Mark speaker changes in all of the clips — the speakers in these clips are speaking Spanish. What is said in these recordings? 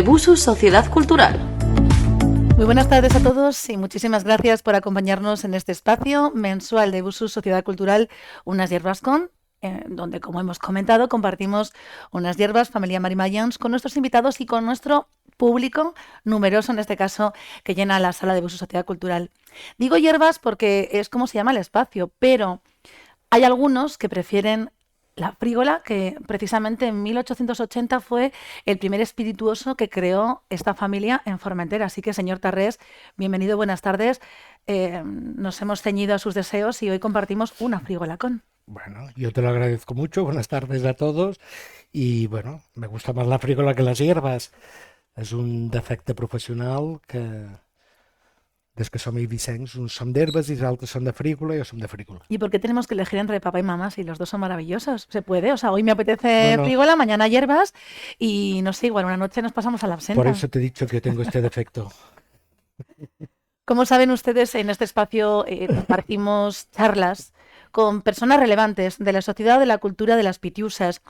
Speaker 1: Busus Sociedad Cultural.
Speaker 2: Muy buenas tardes a todos y muchísimas gracias por acompañarnos en este espacio mensual de Busus Sociedad Cultural, Unas Hierbas con, donde, como hemos comentado, compartimos unas hierbas, familia Marimayans, con nuestros invitados y con nuestro público numeroso, en este caso, que llena la sala de Busus Sociedad Cultural. Digo hierbas porque es como se llama el espacio, pero hay algunos que prefieren la frígola, que precisamente en 1880 fue el primer espirituoso que creó esta familia en Formentera. Así que, señor Tarrés, bienvenido, buenas tardes. Nos hemos ceñido a sus deseos y hoy compartimos una frígola con.
Speaker 3: Bueno, yo te lo agradezco mucho. Buenas tardes a todos. Y bueno, me gusta más la frígola que las hierbas. És un defecte professional que des que som eivissencs, uns som d'herbes i els altres són de frígola, jo som de frígola.
Speaker 2: ¿Y por qué tenemos que elegir entre papá y mamá si los dos son maravillosos? Se puede, o sea, hoy me apetece frígola, mañana hierbas y no sé, igual una noche nos pasamos a la absenta.
Speaker 3: Por eso te he dicho que yo tengo este defecto.
Speaker 2: Como saben ustedes, en este espacio compartimos charlas con personas relevantes de la sociedad, de la cultura, de las pitiusas.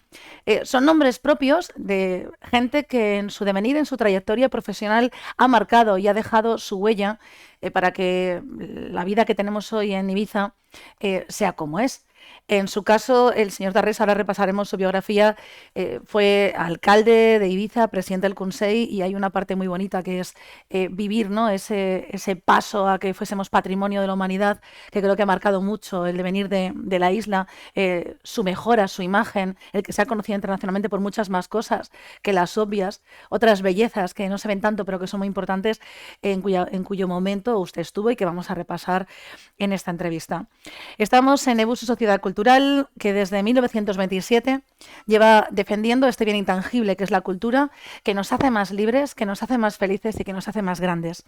Speaker 2: Son nombres propios de gente que en su devenir, en su trayectoria profesional, ha marcado y ha dejado su huella para que la vida que tenemos hoy en Ibiza sea como es. En su caso, el señor Tarrés, ahora repasaremos su biografía, fue alcalde de Ibiza, presidente del Consell, y hay una parte muy bonita que es vivir, ¿no? ese paso a que fuésemos patrimonio de la humanidad, que creo que ha marcado mucho el devenir de la isla, su mejora, su imagen, el que se ha conocido internacionalmente por muchas más cosas que las obvias, otras bellezas que no se ven tanto pero que son muy importantes, en cuyo momento usted estuvo y que vamos a repasar en esta entrevista. Estamos en Busus Sociedad Cultural, que desde 1927 lleva defendiendo este bien intangible que es la cultura, que nos hace más libres, que nos hace más felices y que nos hace más grandes.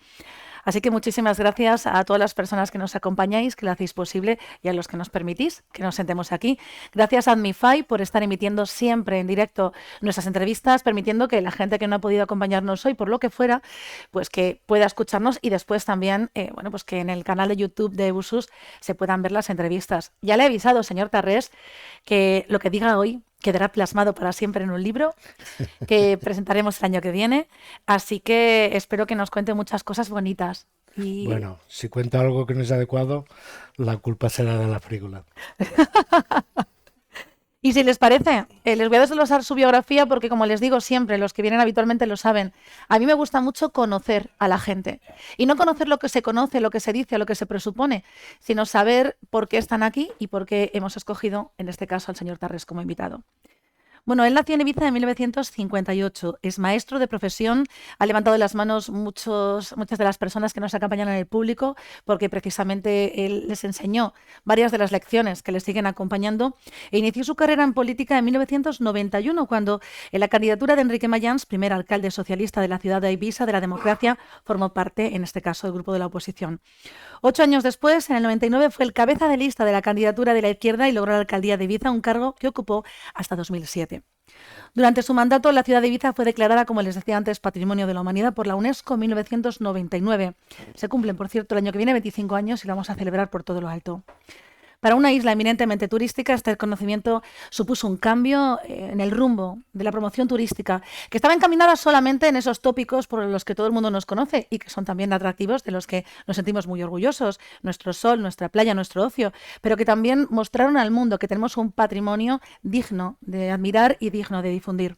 Speaker 2: Así que muchísimas gracias a todas las personas que nos acompañáis, que lo hacéis posible y a los que nos permitís que nos sentemos aquí. Gracias a Admify por estar emitiendo siempre en directo nuestras entrevistas, permitiendo que la gente que no ha podido acompañarnos hoy, por lo que fuera, pues que pueda escucharnos y después también, bueno, pues que en el canal de YouTube de Busus se puedan ver las entrevistas. Ya le he avisado, señor Tarrés, que lo que diga hoy quedará plasmado para siempre en un libro que presentaremos el año que viene, así que espero que nos cuente muchas cosas bonitas. Y...
Speaker 3: Bueno, si cuento algo que no es adecuado, la culpa será de la frígola.
Speaker 2: Y si les parece, les voy a desglosar su biografía porque, como les digo siempre, los que vienen habitualmente lo saben, a mí me gusta mucho conocer a la gente. Y no conocer lo que se conoce, lo que se dice, lo que se presupone, sino saber por qué están aquí y por qué hemos escogido, en este caso, al señor Tarrés como invitado. Bueno, él nació en Ibiza en 1958, es maestro de profesión, ha levantado las manos muchas de las personas que nos acompañan en el público, porque precisamente él les enseñó varias de las lecciones que les siguen acompañando, e inició su carrera en política en 1991, cuando en la candidatura de Enrique Mayans, primer alcalde socialista de la ciudad de Ibiza, de la democracia, formó parte, en este caso, del grupo de la oposición. 8 años después, en el 99, fue el cabeza de lista de la candidatura de la izquierda y logró la alcaldía de Ibiza, un cargo que ocupó hasta 2007. Durante su mandato, la ciudad de Ibiza fue declarada, como les decía antes, Patrimonio de la Humanidad por la UNESCO en 1999. Se cumplen, por cierto, el año que viene 25 años y lo vamos a celebrar por todo lo alto. Para una isla eminentemente turística, este reconocimiento supuso un cambio en el rumbo de la promoción turística, que estaba encaminada solamente en esos tópicos por los que todo el mundo nos conoce y que son también atractivos, de los que nos sentimos muy orgullosos, nuestro sol, nuestra playa, nuestro ocio, pero que también mostraron al mundo que tenemos un patrimonio digno de admirar y digno de difundir.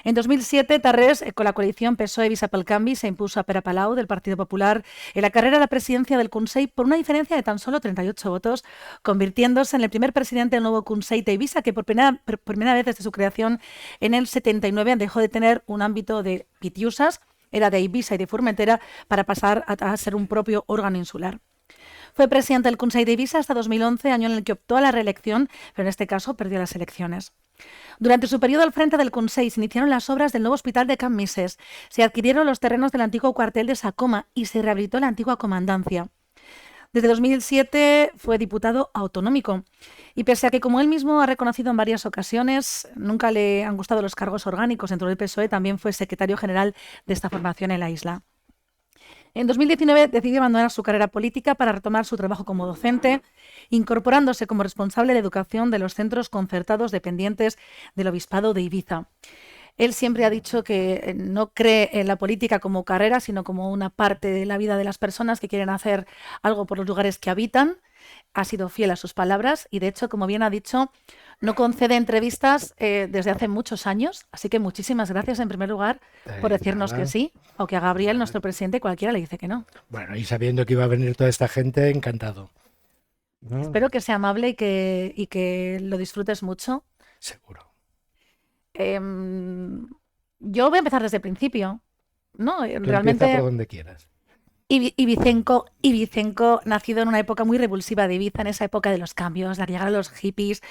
Speaker 2: En 2007, Tarrés, con la coalición PSOE-Visa pel Canvi, se impuso a Pere Palau, del Partido Popular, en la carrera a la presidencia del Consell por una diferencia de tan solo 38 votos, convirtiéndose en el primer presidente del nuevo Consell de Ibiza, que por primera vez desde su creación en el 79 dejó de tener un ámbito de pitiusas, era de Ibiza y de Formentera, para pasar a ser un propio órgano insular. Fue presidente del Consell de Ibiza hasta 2011, año en el que optó a la reelección, pero en este caso perdió las elecciones. Durante su periodo al frente del Consell se iniciaron las obras del nuevo hospital de Can Misses, se adquirieron los terrenos del antiguo cuartel de Sacoma y se rehabilitó la antigua comandancia. Desde 2007 fue diputado autonómico y pese a que, como él mismo ha reconocido en varias ocasiones, nunca le han gustado los cargos orgánicos dentro del PSOE, también fue secretario general de esta formación en la isla. En 2019 decidió abandonar su carrera política para retomar su trabajo como docente, incorporándose como responsable de educación de los centros concertados dependientes del Obispado de Ibiza. Él siempre ha dicho que no cree en la política como carrera, sino como una parte de la vida de las personas que quieren hacer algo por los lugares que habitan. Ha sido fiel a sus palabras y, de hecho, como bien ha dicho, no concede entrevistas desde hace muchos años. Así que muchísimas gracias, en primer lugar, por decirnos que
Speaker 3: Nada,
Speaker 2: sí, aunque a Gabriel,
Speaker 3: nada.
Speaker 2: nuestro presidente, cualquiera le dice que no.
Speaker 3: Bueno, y sabiendo que iba a venir toda esta gente, encantado, ¿no?
Speaker 2: Espero que sea amable y que lo disfrutes mucho.
Speaker 3: Seguro.
Speaker 2: Em, yo voy a empezar desde el principio, ¿no?
Speaker 3: Tú empieza por
Speaker 2: Realmente
Speaker 3: donde quieras.
Speaker 2: Ibicenco, nacido en una época muy revulsiva de Ibiza, en esa época de los cambios, de la llegada de los hippies,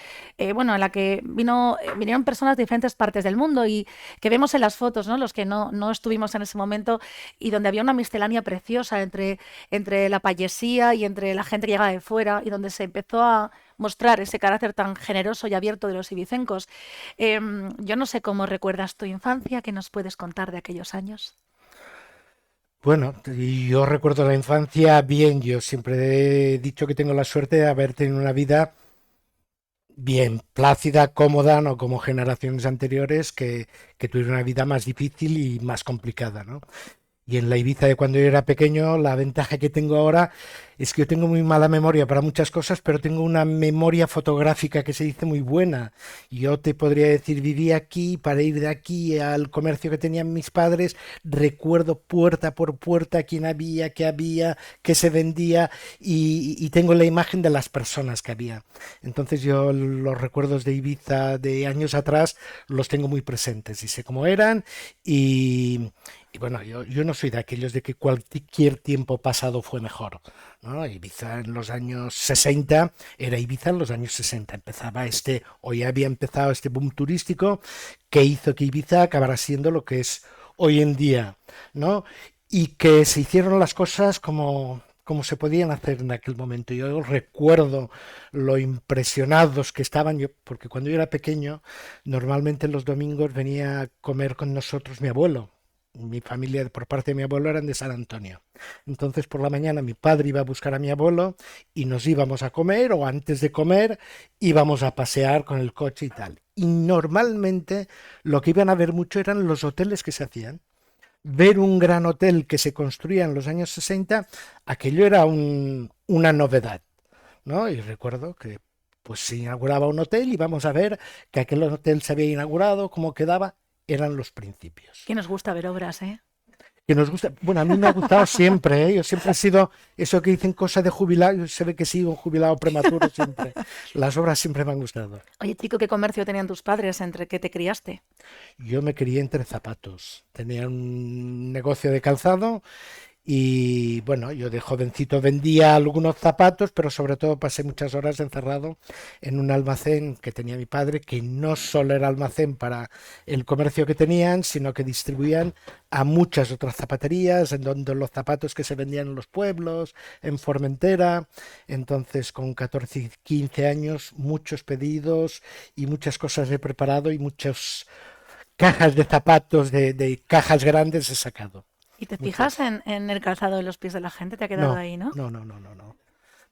Speaker 2: bueno, en la que vinieron personas de diferentes partes del mundo y que vemos en las fotos, ¿no? Los que no estuvimos en ese momento, y donde había una miscelánea preciosa entre la payesía y entre la gente que llegaba de fuera, y donde se empezó a mostrar ese carácter tan generoso y abierto de los ibicencos. Yo no sé cómo recuerdas tu infancia, ¿qué nos puedes contar de aquellos años?
Speaker 3: Bueno, y yo recuerdo la infancia bien. Yo siempre he dicho que tengo la suerte de haber tenido una vida bien plácida, cómoda, no como generaciones anteriores que tuvieron una vida más difícil y más complicada, ¿no? Y en la Ibiza de cuando yo era pequeño, la ventaja que tengo ahora es que yo tengo muy mala memoria para muchas cosas, pero tengo una memoria fotográfica que se dice muy buena. Yo te podría decir, viví aquí, para ir de aquí al comercio que tenían mis padres, recuerdo puerta por puerta quién había, qué se vendía y tengo la imagen de las personas que había. Entonces yo los recuerdos de Ibiza de años atrás los tengo muy presentes y sé cómo eran y, y bueno, yo no soy de aquellos de que cualquier tiempo pasado fue mejor, ¿no? Ibiza en los años 60 era Ibiza en los años 60. Empezaba o ya había empezado este boom turístico que hizo que Ibiza acabara siendo lo que es hoy en día, ¿no? Y que se hicieron las cosas como se podían hacer en aquel momento. Yo recuerdo lo impresionados que estaban, yo, porque cuando yo era pequeño, normalmente los domingos venía a comer con nosotros mi abuelo. Mi familia, por parte de mi abuelo, eran de San Antonio. Entonces, por la mañana mi padre iba a buscar a mi abuelo y nos íbamos a comer, o antes de comer íbamos a pasear con el coche y tal. Y normalmente lo que iban a ver mucho eran los hoteles que se hacían. Ver un gran hotel que se construía en los años 60, aquello era una novedad, ¿no? Y recuerdo que pues se inauguraba un hotel y vamos a ver que aquel hotel se había inaugurado, cómo quedaba, eran los principios.
Speaker 2: Que nos gusta ver obras, ¿eh?
Speaker 3: Que nos gusta, bueno, a mí me ha gustado siempre, ¿eh? Yo siempre he sido eso que dicen cosa de jubilado, se ve que sí, un jubilado prematuro siempre. Las obras siempre me han gustado.
Speaker 2: Oye, chico, ¿qué comercio tenían tus padres entre que te criaste?
Speaker 3: Yo me crié entre zapatos. Tenía un negocio de calzado. Y bueno, yo de jovencito vendía algunos zapatos, pero sobre todo pasé muchas horas encerrado en un almacén que tenía mi padre, que no solo era almacén para el comercio que tenían, sino que distribuían a muchas otras zapaterías, en donde los zapatos que se vendían en los pueblos, en Formentera. Entonces, con 14 y 15 años, muchos pedidos y muchas cosas he preparado y muchas cajas de zapatos, de cajas grandes he sacado.
Speaker 2: ¿Y te fijas
Speaker 3: Muchas.
Speaker 2: en el calzado de los pies de la gente? Te ha quedado
Speaker 3: No,
Speaker 2: ahí, ¿no?
Speaker 3: no.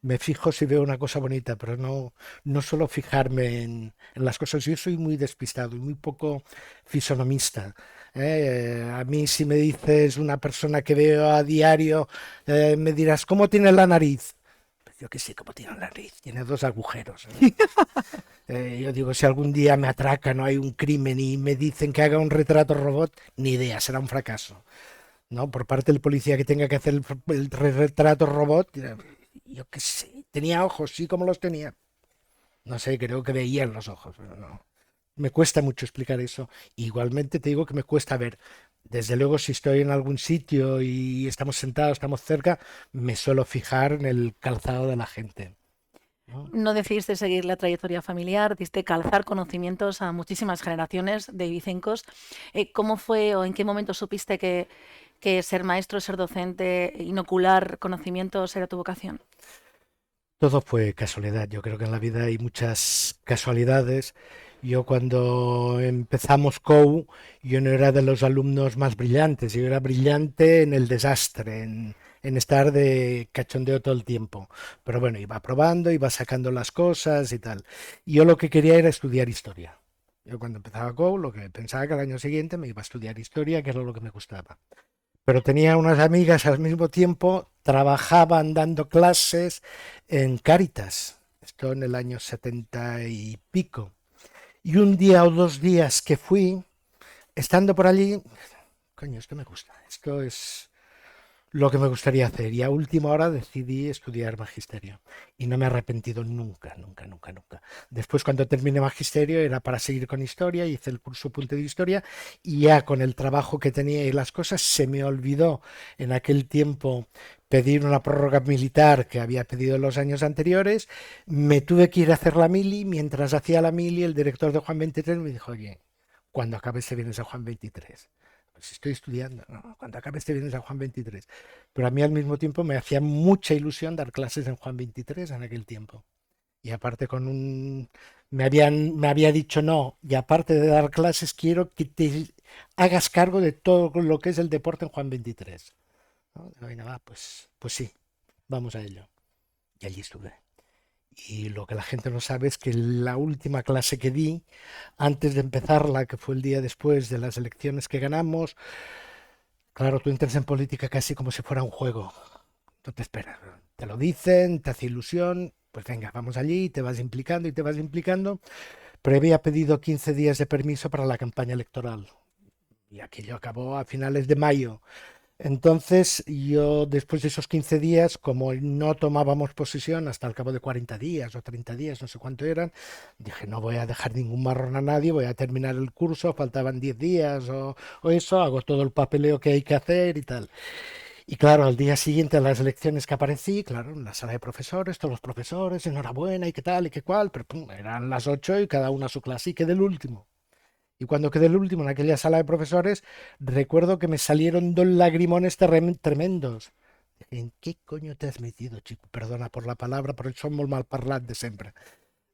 Speaker 3: Me fijo si veo una cosa bonita, pero no suelo fijarme en las cosas. Yo soy muy despistado y muy poco fisonomista. A mí si me dices una persona que veo a diario, me dirás, ¿cómo tiene la nariz? Pues yo que sé, ¿cómo tiene la nariz? Tiene dos agujeros. Yo digo, si algún día me atracan o hay un crimen y me dicen que haga un retrato robot, ni idea, será un fracaso. ¿No? Por parte del policía que tenga que hacer el retrato robot, yo qué sé, tenía ojos, sí, como los tenía. No sé, creo que veían los ojos, pero no. Me cuesta mucho explicar eso. Igualmente te digo que me cuesta ver. Desde luego, si estoy en algún sitio y estamos sentados, estamos cerca, me suelo fijar en el calzado de la gente, ¿no?
Speaker 2: No decidiste seguir la trayectoria familiar, diste calzar conocimientos a muchísimas generaciones de ibicencos. ¿Cómo fue o en qué momento supiste que ser maestro, ser docente, inocular conocimientos era tu vocación?
Speaker 3: Todo fue casualidad. Yo creo que en la vida hay muchas casualidades. Yo cuando empezamos COU, yo no era de los alumnos más brillantes, yo era brillante en el desastre, en estar de cachondeo todo el tiempo. Pero bueno, iba probando, iba sacando las cosas y tal. Yo lo que quería era estudiar historia. Yo cuando empezaba Go, lo que pensaba que al año siguiente me iba a estudiar historia, que era lo que me gustaba. Pero tenía unas amigas al mismo tiempo, trabajaban dando clases en Cáritas, esto en el año 70 y pico. Y un día o 2 días que fui, estando por allí, coño, esto me gusta, esto es lo que me gustaría hacer. Y a última hora decidí estudiar magisterio. Y no me he arrepentido nunca, nunca, nunca, nunca. Después, cuando terminé magisterio, era para seguir con historia, hice el curso Punto de Historia, y ya con el trabajo que tenía y las cosas, se me olvidó en aquel tiempo pedir una prórroga militar que había pedido en los años anteriores. Me tuve que ir a hacer la mili. Mientras hacía la mili, el director de Juan 23 me dijo, oye, cuando acabes te vienes a Juan 23. Pues estoy estudiando, ¿no? Cuando acabes te vienes a Juan 23. Pero a mí al mismo tiempo me hacía mucha ilusión dar clases en Juan 23 en aquel tiempo. Y aparte me había dicho no, y aparte de dar clases quiero que te hagas cargo de todo lo que es el deporte en Juan 23. ¿No? Y venga, va, pues sí, vamos a ello. Y allí estuve. Y lo que la gente no sabe es que la última clase que di, antes de empezarla, que fue el día después de las elecciones que ganamos, claro, tú entras en política casi como si fuera un juego. No te esperas. Te lo dicen, te hace ilusión, pues venga, vamos allí, te vas implicando y te vas implicando. Pero había pedido 15 días de permiso para la campaña electoral. Y aquello acabó a finales de mayo. Entonces, yo después de esos 15 días, como no tomábamos posesión hasta el cabo de 40 días o 30 días, no sé cuánto eran, dije, no voy a dejar ningún marrón a nadie, voy a terminar el curso, faltaban 10 días o eso, hago todo el papeleo que hay que hacer y tal. Y claro, al día siguiente a las elecciones que aparecí, claro, en la sala de profesores, todos los profesores, enhorabuena y qué tal y qué cual, pero pum, eran las 8 y cada uno a su clase y quedé el último. Y cuando quedé el último en aquella sala de profesores, recuerdo que me salieron dos lagrimones tremendos. Dije, ¿en qué coño te has metido, chico? Perdona por la palabra, pero somos mal parlantes siempre.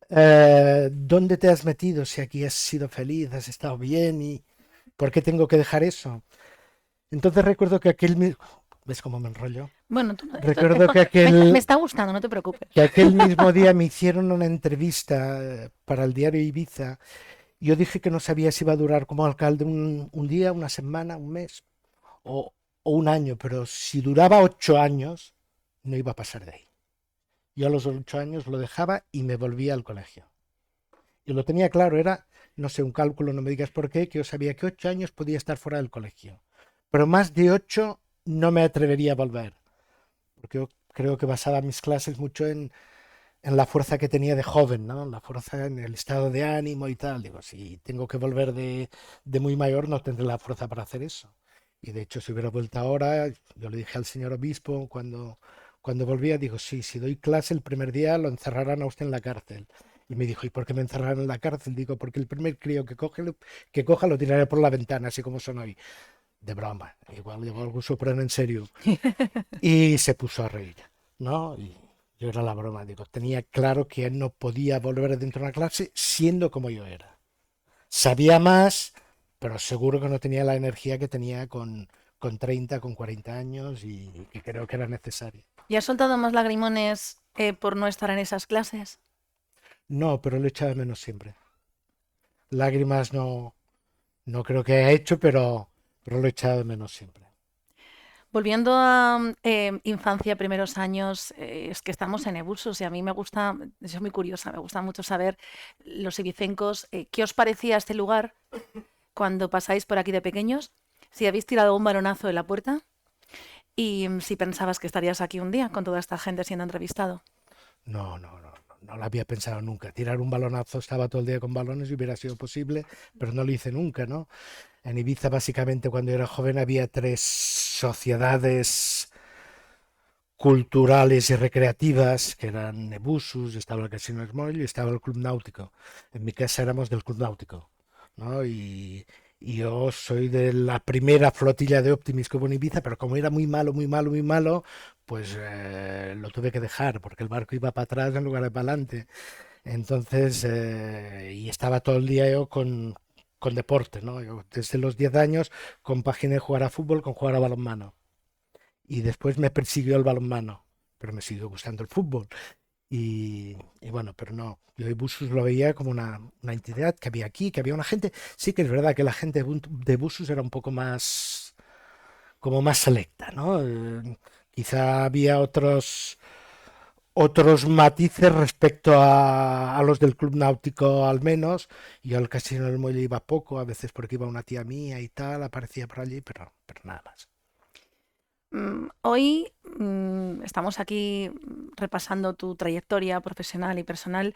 Speaker 3: ¿Dónde te has metido si aquí has sido feliz, has estado bien y por qué tengo que dejar eso? Entonces recuerdo que ¿Ves cómo me enrollo?
Speaker 2: Bueno,
Speaker 3: Recuerdo
Speaker 2: me está gustando, no te preocupes.
Speaker 3: que aquel mismo día me hicieron una entrevista para el diario Ibiza. Yo dije que no sabía si iba a durar como alcalde un día, una semana, un mes o un año, pero si duraba 8 años, no iba a pasar de ahí. Yo a los 8 años lo dejaba y me volvía al colegio. Yo lo tenía claro, era, no sé, un cálculo, no me digas por qué, que yo sabía que 8 años podía estar fuera del colegio. Pero más de 8 no me atrevería a volver, porque yo creo que basaba mis clases mucho en la fuerza que tenía de joven, ¿no? La fuerza en el estado de ánimo y tal. Digo, si tengo que volver de muy mayor, no tendré la fuerza para hacer eso. Y de hecho, si hubiera vuelto ahora, yo le dije al señor obispo cuando volvía, digo, sí, si doy clase el primer día lo encerrarán a usted en la cárcel. Y me dijo, ¿y por qué me encerrarán en la cárcel? Digo, porque el primer crío que coja lo tiraré por la ventana, así como son hoy. De broma, igual llevo algo súper en serio. Y se puso a reír, ¿no? Y yo era la broma, digo, tenía claro que no podía volver dentro de una clase siendo como yo era. Sabía más, pero seguro que no tenía la energía que tenía con 30, con 40 años y que creo que era necesario.
Speaker 2: ¿Y has soltado más lagrimones por no estar en esas clases?
Speaker 3: No, pero lo he echado de menos siempre. Lágrimas no, no creo que haya hecho, pero lo he echado de menos siempre.
Speaker 2: Volviendo a infancia, primeros años, es que estamos en Ebusos y a mí me gusta, soy muy curiosa, me gusta mucho saber los ibicencos, ¿qué os parecía este lugar cuando pasáis por aquí de pequeños? Si habéis tirado un balonazo en la puerta y si pensabas que estarías aquí un día con toda esta gente siendo entrevistado.
Speaker 3: No, no, no, no lo había pensado nunca. Tirar un balonazo, estaba todo el día con balones y hubiera sido posible, pero no lo hice nunca, ¿no? En Ibiza, básicamente, cuando yo era joven, había tres sociedades culturales y recreativas, que eran Nebusus, estaba el Casino Esmoll y estaba el Club Náutico. En mi casa éramos del Club Náutico, ¿no? Y yo soy de la primera flotilla de Optimis que hubo en Ibiza, pero como era muy malo, muy malo, muy malo, pues lo tuve que dejar, porque el barco iba para atrás en lugar de para adelante. Entonces, y estaba todo el día yo con deporte, ¿no? Yo desde los 10 años compaginé jugar a fútbol con jugar a balonmano. Y después me persiguió el balonmano, pero me siguió gustando el fútbol. Y bueno, pero no, yo de Busus lo veía como una entidad que había aquí, que había una gente. Sí que es verdad que la gente de Busus era un poco más, como más selecta, ¿no? Quizá había otros matices respecto a los del Club Náutico al menos. Yo al Casino del Muelle iba poco, a veces porque iba una tía mía y tal, aparecía por allí, pero nada más.
Speaker 2: Hoy estamos aquí repasando tu trayectoria profesional y personal.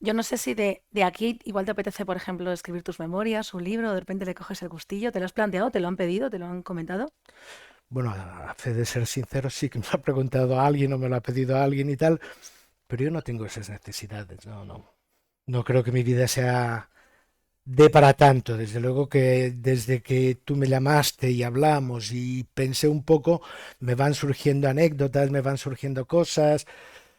Speaker 2: Yo no sé si de aquí igual te apetece, por ejemplo, escribir tus memorias, un libro, de repente le coges el gustillo, ¿te lo has planteado? ¿Te lo han pedido? ¿Te lo han comentado?
Speaker 3: Bueno, a fe de ser sincero, sí que me lo ha preguntado alguien o me lo ha pedido alguien y tal, pero yo no tengo esas necesidades, no, no. No creo que mi vida sea de para tanto. Desde luego que desde que tú me llamaste y hablamos y pensé un poco, me van surgiendo anécdotas, me van surgiendo cosas,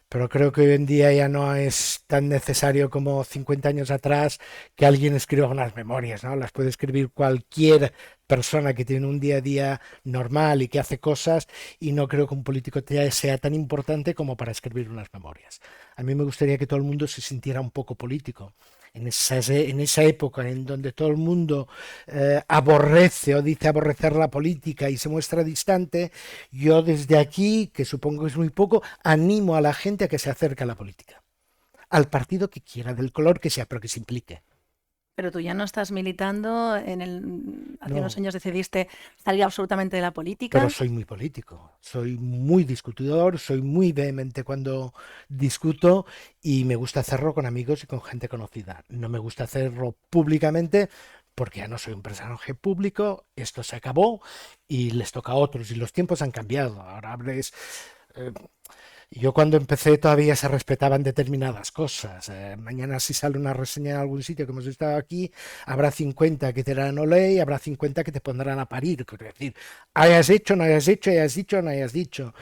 Speaker 3: pero creo que hoy en día ya no es tan necesario como 50 años atrás que alguien escriba unas memorias, ¿no? Las puede escribir cualquier persona que tiene un día a día normal y que hace cosas, y no creo que un político sea tan importante como para escribir unas memorias. A mí me gustaría que todo el mundo se sintiera un poco político. En esa época en donde todo el mundo aborrece o dice aborrecer la política y se muestra distante, yo desde aquí, que supongo que es muy poco, animo a la gente a que se acerque a la política, al partido que quiera, del color que sea, pero que se implique.
Speaker 2: Pero tú ya no estás militando hace unos
Speaker 3: No,
Speaker 2: años decidiste salir absolutamente de la
Speaker 3: pero
Speaker 2: política.
Speaker 3: soy muy político, soy muy discutidor, soy muy vehemente cuando discuto y me gusta hacerlo con amigos y con gente conocida. No me gusta hacerlo públicamente porque ya no soy un personaje público, esto se acabó y les toca a otros y los tiempos han cambiado. Ahora ves, eh, yo cuando empecé todavía se respetaban determinadas cosas. Mañana si sale una reseña en algún sitio que hemos estado aquí, habrá 50 que te darán olé y habrá 50 que te pondrán a parir. Quiero decir, hayas hecho, no hayas hecho, hayas dicho, no hayas dicho.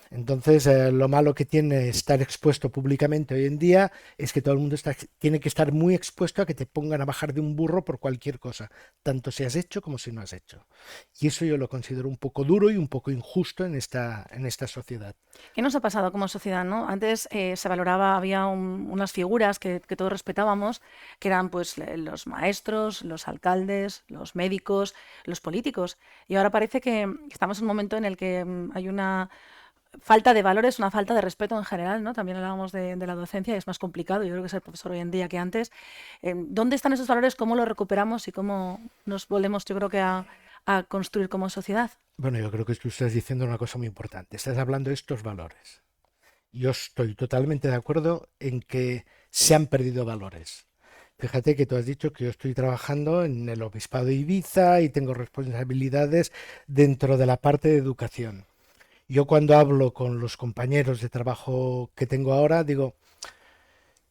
Speaker 3: Entonces, lo malo que tiene estar expuesto públicamente hoy en día es que todo el mundo tiene que estar muy expuesto a que te pongan a bajar de un burro por cualquier cosa, tanto si has hecho como si no has hecho. Y eso yo lo considero un poco duro y un poco injusto en esta sociedad.
Speaker 2: ¿Qué nos ha pasado como sociedad, no? Antes se valoraba, había unas figuras que todos respetábamos, que eran pues los maestros, los alcaldes, los médicos, los políticos. Y ahora parece que estamos en un momento en el que hay una falta de valores, una falta de respeto en general, ¿no? También hablábamos de la docencia y es más complicado, yo creo que ser profesor hoy en día que antes. ¿Dónde están esos valores? ¿Cómo los recuperamos y cómo nos volvemos, yo creo que a construir como sociedad?
Speaker 3: Bueno, yo creo que tú estás diciendo una cosa muy importante. Estás hablando de estos valores. Yo estoy totalmente de acuerdo en que se han perdido valores. Fíjate que tú has dicho que yo estoy trabajando en el Obispado de Ibiza y tengo responsabilidades dentro de la parte de educación. Yo cuando hablo con los compañeros de trabajo que tengo ahora, digo,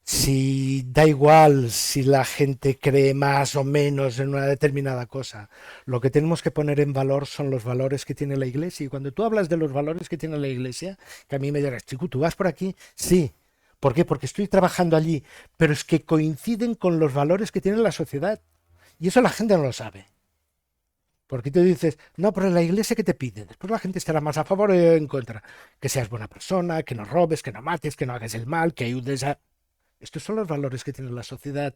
Speaker 3: si da igual si la gente cree más o menos en una determinada cosa, lo que tenemos que poner en valor son los valores que tiene la Iglesia. Y cuando tú hablas de los valores que tiene la Iglesia, que a mí me dirás, chico, ¿tú vas por aquí? Sí. ¿Por qué? Porque estoy trabajando allí, pero es que coinciden con los valores que tiene la sociedad. Y eso la gente no lo sabe. Porque tú dices, no, pero la iglesia, ¿qué te pide? Después la gente estará más a favor o en contra. Que seas buena persona, que no robes, que no mates, que no hagas el mal, que ayudes a... Estos son los valores que tiene la sociedad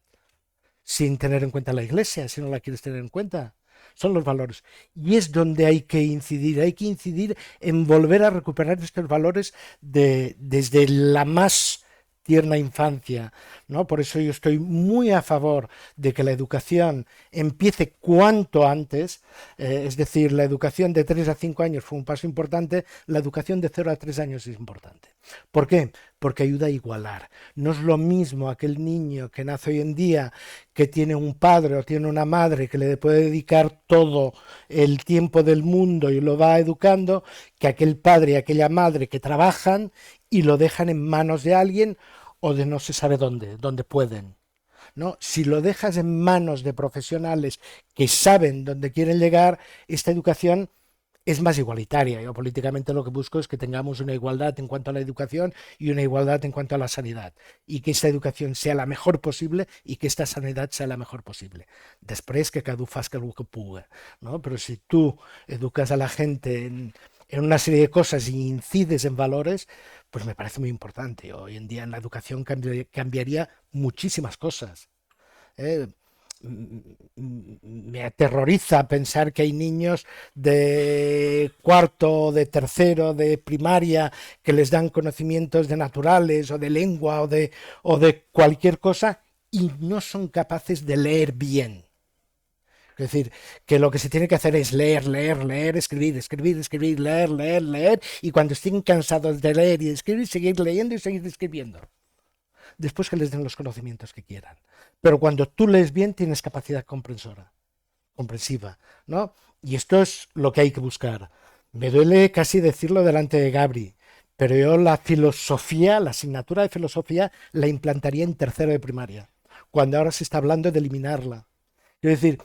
Speaker 3: sin tener en cuenta la iglesia, si no la quieres tener en cuenta. Son los valores. Y es donde hay que incidir en volver a recuperar estos valores desde la más tierna infancia, ¿no? Por eso yo estoy muy a favor de que la educación empiece cuanto antes, es decir, la educación de 3 a 5 años fue un paso importante, la educación de 0 a 3 años es importante. ¿Por qué? Porque ayuda a igualar. No es lo mismo aquel niño que nace hoy en día, que tiene un padre o tiene una madre que le puede dedicar todo el tiempo del mundo y lo va educando, que aquel padre y aquella madre que trabajan y lo dejan en manos de alguien o de no se sabe dónde pueden. ¿No? Si lo dejas en manos de profesionales que saben dónde quieren llegar, esta educación es más igualitaria. Yo políticamente lo que busco es que tengamos una igualdad en cuanto a la educación y una igualdad en cuanto a la sanidad. Y que esta educación sea la mejor posible y que esta sanidad sea la mejor posible. Després que cada un faci el que puga. No? Però si tu eduques a la gente en una serie de cosas y incides en valores, pues me parece muy importante. Hoy en día en la educación cambiaría muchísimas cosas. ¿Eh? Me aterroriza pensar que hay niños de cuarto, de tercero, de primaria, que les dan conocimientos de naturales o de lengua o de cualquier cosa y no son capaces de leer bien. Es decir, que lo que se tiene que hacer es leer, leer, leer, escribir, escribir, escribir, leer, leer, leer, y cuando estén cansados de leer y de escribir, seguir leyendo y seguir escribiendo. Después que les den los conocimientos que quieran. Pero cuando tú lees bien, tienes capacidad comprensiva, ¿no? Y esto es lo que hay que buscar. Me duele casi decirlo delante de Gabri, pero yo la filosofía, la asignatura de filosofía, la implantaría en tercero de primaria, cuando ahora se está hablando de eliminarla. Quiero decir,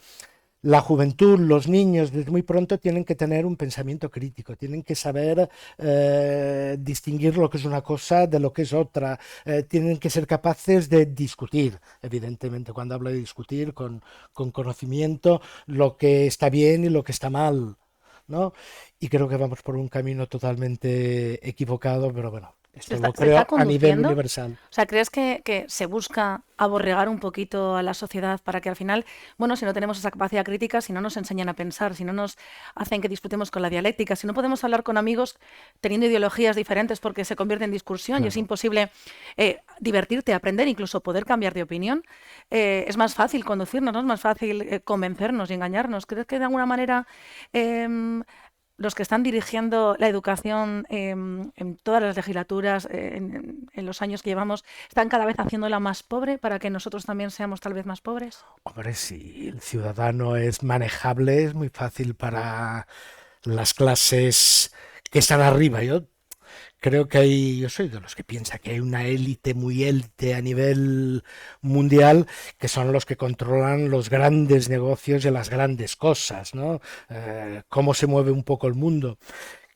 Speaker 3: la juventud, los niños, desde muy pronto tienen que tener un pensamiento crítico, tienen que saber distinguir lo que es una cosa de lo que es otra, tienen que ser capaces de discutir, evidentemente, cuando hablo de discutir con conocimiento, lo que está bien y lo que está mal, ¿no? Y creo que vamos por un camino totalmente equivocado, pero bueno, esto lo
Speaker 2: se está
Speaker 3: creo a nivel
Speaker 2: conduciendo?
Speaker 3: universal.
Speaker 2: O sea, ¿crees que se busca aborregar un poquito a la sociedad para que al final, bueno, si no tenemos esa capacidad crítica, si no nos enseñan a pensar, si no nos hacen que disfrutemos con la dialéctica, si no podemos hablar con amigos teniendo ideologías diferentes porque se convierte en discusión y es
Speaker 3: Claro.
Speaker 2: imposible divertirte, aprender, incluso poder cambiar de opinión, es más fácil conducirnos, ¿no? Es más fácil convencernos y engañarnos. ¿Crees que de alguna manera em, los que están dirigiendo la educación en todas las legislaturas, en los años que llevamos, están cada vez haciéndola más pobre para que nosotros también seamos tal vez más pobres?
Speaker 3: Hombre, si el ciudadano es manejable, es muy fácil para las clases que están arriba. Yo soy de los que piensa que hay una élite, muy élite a nivel mundial, que son los que controlan los grandes negocios y las grandes cosas, ¿no? Cómo se mueve un poco el mundo.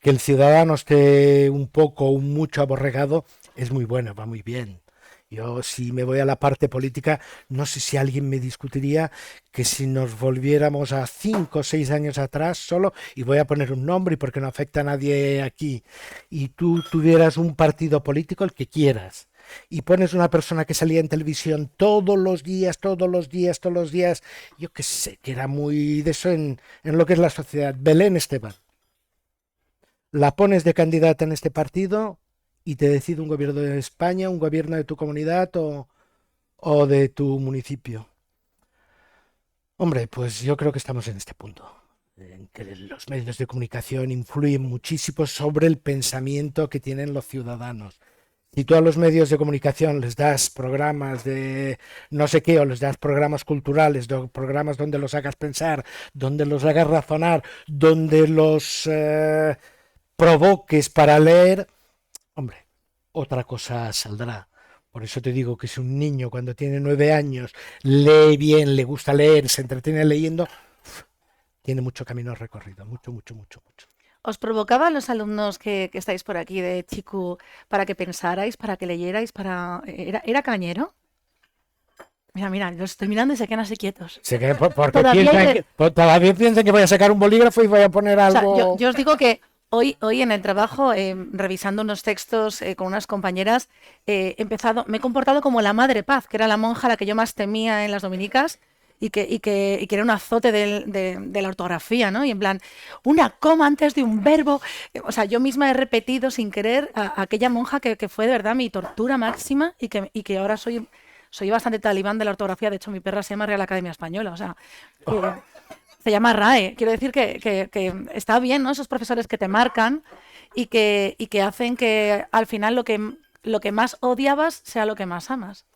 Speaker 3: Que el ciudadano esté un poco o un mucho aborregado es muy bueno, va muy bien. Yo, si me voy a la parte política, no sé si alguien me discutiría que si nos volviéramos a 5 o 6 años atrás solo, y voy a poner un nombre porque no afecta a nadie aquí, y tú tuvieras un partido político, el que quieras, y pones una persona que salía en televisión todos los días, todos los días, todos los días, yo qué sé, que era muy de eso en lo que es la sociedad, Belén Esteban, la pones de candidata en este partido y te decide un gobierno de España, un gobierno de tu comunidad o de tu municipio. Hombre, pues yo creo que estamos en este punto, en que los medios de comunicación influyen muchísimo sobre el pensamiento que tienen los ciudadanos. Si tú a los medios de comunicación les das programas de no sé qué, o les das programas culturales, programas donde los hagas pensar, donde los hagas razonar, donde los provoques para leer, hombre, otra cosa saldrá. Por eso te digo que si un niño cuando tiene 9 años lee bien, le gusta leer, se entretiene leyendo, tiene mucho camino recorrido, mucho, mucho, mucho, mucho.
Speaker 2: ¿Os provocaba a los alumnos que estáis por aquí de Chiku para que pensarais, para que leyerais, ¿Era cañero? Mira, mira, los estoy mirando y se quedan así quietos.
Speaker 3: Sé que porque
Speaker 2: Todavía hay
Speaker 3: piensan
Speaker 2: que...
Speaker 3: todavía piensan que voy a sacar un bolígrafo y voy a poner
Speaker 2: O sea,
Speaker 3: algo.
Speaker 2: yo os digo que hoy en el trabajo, revisando unos textos con unas compañeras, me he comportado como la Madre Paz, que era la monja a la que yo más temía en las dominicas y que era un azote de la ortografía, ¿no? Y en plan, una coma antes de un verbo. O sea, yo misma he repetido sin querer a aquella monja que fue de verdad mi tortura máxima y que ahora soy bastante talibán de la ortografía. De hecho, mi perra se llama Real Academia Española. O sea, se llama RAE. Quiero decir que está bien, ¿no? Esos profesores que te marcan y que hacen que al final lo que más odiabas sea lo que más amas.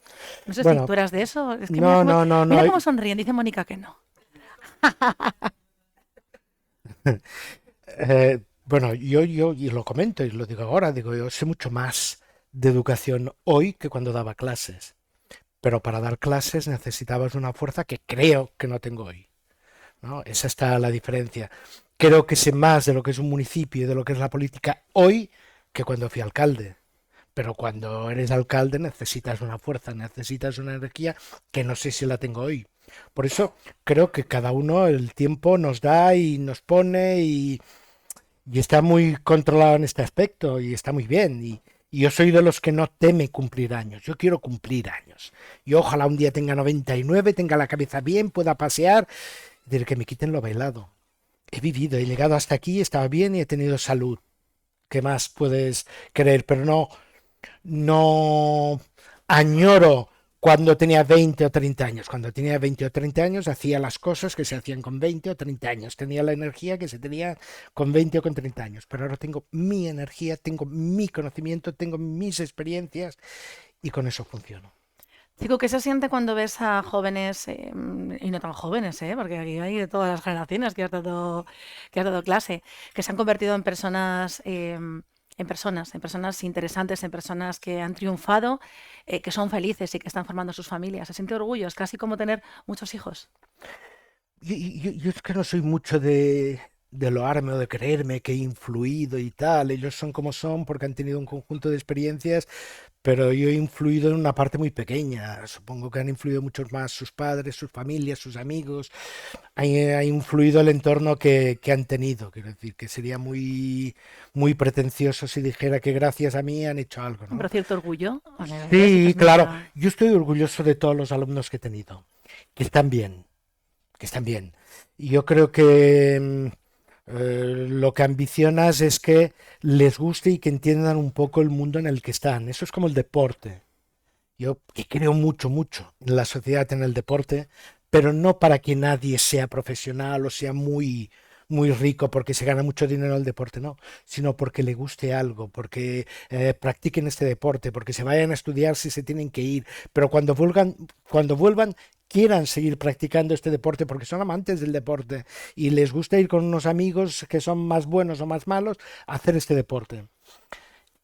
Speaker 2: No sé si
Speaker 3: Bueno,
Speaker 2: tú eras de eso. Es que mira
Speaker 3: no,
Speaker 2: cómo,
Speaker 3: no, no, no.
Speaker 2: mira cómo sonríen. Dice Mónica que no.
Speaker 3: Bueno, yo y lo comento y lo digo ahora, digo, yo sé mucho más de educación hoy que cuando daba clases, pero para dar clases necesitabas una fuerza que creo que no tengo hoy, ¿no? Esa está la diferencia. Creo que sé más de lo que es un municipio y de lo que es la política hoy que cuando fui alcalde. Pero cuando eres alcalde necesitas una fuerza, necesitas una energía que no sé si la tengo hoy. Por eso creo que cada uno el tiempo nos da y nos pone y está muy controlado en este aspecto y está muy bien. Y yo soy de los que no teme cumplir años. Yo quiero cumplir años. Yo ojalá un día tenga 99, tenga la cabeza bien, pueda pasear, de que me quiten lo bailado. He vivido, he llegado hasta aquí, estaba bien y he tenido salud. ¿Qué más puedes creer? Pero no añoro cuando tenía 20 o 30 años. Cuando tenía 20 o 30 años hacía las cosas que se hacían con 20 o 30 años. Tenía la energía que se tenía con 20 o con 30 años. Pero ahora tengo mi energía, tengo mi conocimiento, tengo mis experiencias y con eso funciono.
Speaker 2: Chico, ¿qué se siente cuando ves a jóvenes, y no tan jóvenes, porque aquí hay de todas las generaciones que has dado clase, que se han convertido en personas, en personas interesantes, en personas que han triunfado, que son felices y que están formando sus familias? Se siente orgullo, es casi como tener muchos hijos.
Speaker 3: Yo es que no soy mucho de loarme o de creerme que he influido y tal. Ellos son como son porque han tenido un conjunto de experiencias, pero yo he influido en una parte muy pequeña. Supongo que han influido muchos más sus padres, sus familias, sus amigos. Ha influido el entorno que han tenido. Quiero decir, que sería muy pretencioso si dijera que gracias a mí han hecho algo,
Speaker 2: Pero
Speaker 3: ¿no?
Speaker 2: cierto orgullo, ya sí
Speaker 3: Sí, claro.
Speaker 2: transmitía.
Speaker 3: Yo estoy orgulloso de todos los alumnos que he tenido, que están bien, que están bien. Y yo creo que lo que ambicionas es que les guste y que entiendan un poco el mundo en el que están. Eso es como el deporte. Yo que creo mucho en la sociedad, en el deporte, pero no para que nadie sea profesional o sea muy rico porque se gana mucho dinero en el deporte, no, sino porque le guste algo, porque practiquen este deporte, porque se vayan a estudiar si se tienen que ir, pero cuando vuelvan quieran seguir practicando este deporte porque son amantes del deporte y les gusta ir con unos amigos que son más buenos o más malos a hacer este deporte.